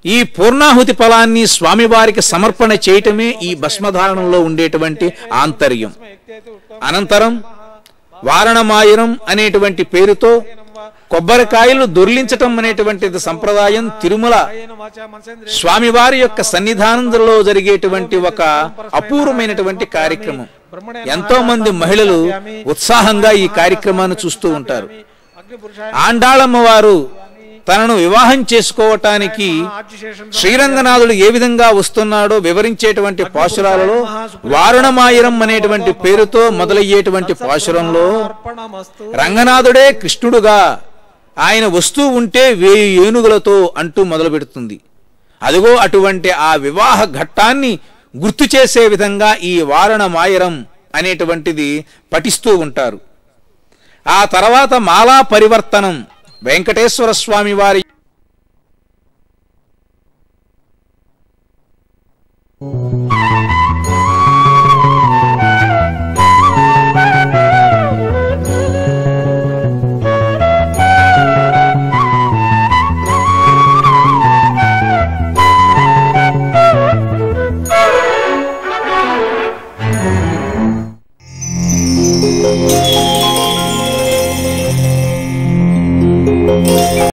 ఈ పూర్ణాహుతి ఫలాన్ని స్వామివారికి సమర్పణ చేయటమే ఈ భస్మధారణంలో ఉండేటువంటి ఆంతర్యం. అనంతరం వారణమాయిరం అనేటువంటి పేరుతో కొబ్బరికాయలు దొర్లించటం అనేటువంటిది సంప్రదాయం. తిరుమల స్వామివారి యొక్క సన్నిధానంలో జరిగేటువంటి ఒక అపూర్వమైనటువంటి కార్యక్రమం. ఎంతో మంది మహిళలు ఉత్సాహంగా ఈ కార్యక్రమాన్ని చూస్తూ ఉంటారు. ఆండాళమ్మ వారు తనను వివాహం చేసుకోవటానికి శ్రీరంగనాథుడు ఏ విధంగా వస్తున్నాడో వివరించేటువంటి పాశురాలలో వారణమాయిరం అనేటువంటి పేరుతో మొదలయ్యేటువంటి పాశురంలో రంగనాథుడే కృష్ణుడుగా ఆయన వస్తూ ఉంటే 1000 ఏనుగులతో అంటూ మొదలు పెడుతుంది. అదిగో అటువంటి ఆ వివాహ ఘట్టాన్ని గుర్తు చేసే విధంగా ఈ వారణమాయిరం అనేటువంటిది పఠిస్తూ ఉంటారు. ఆ తర్వాత మాలా పరివర్తనం వెంకటేశ్వర స్వామి వారి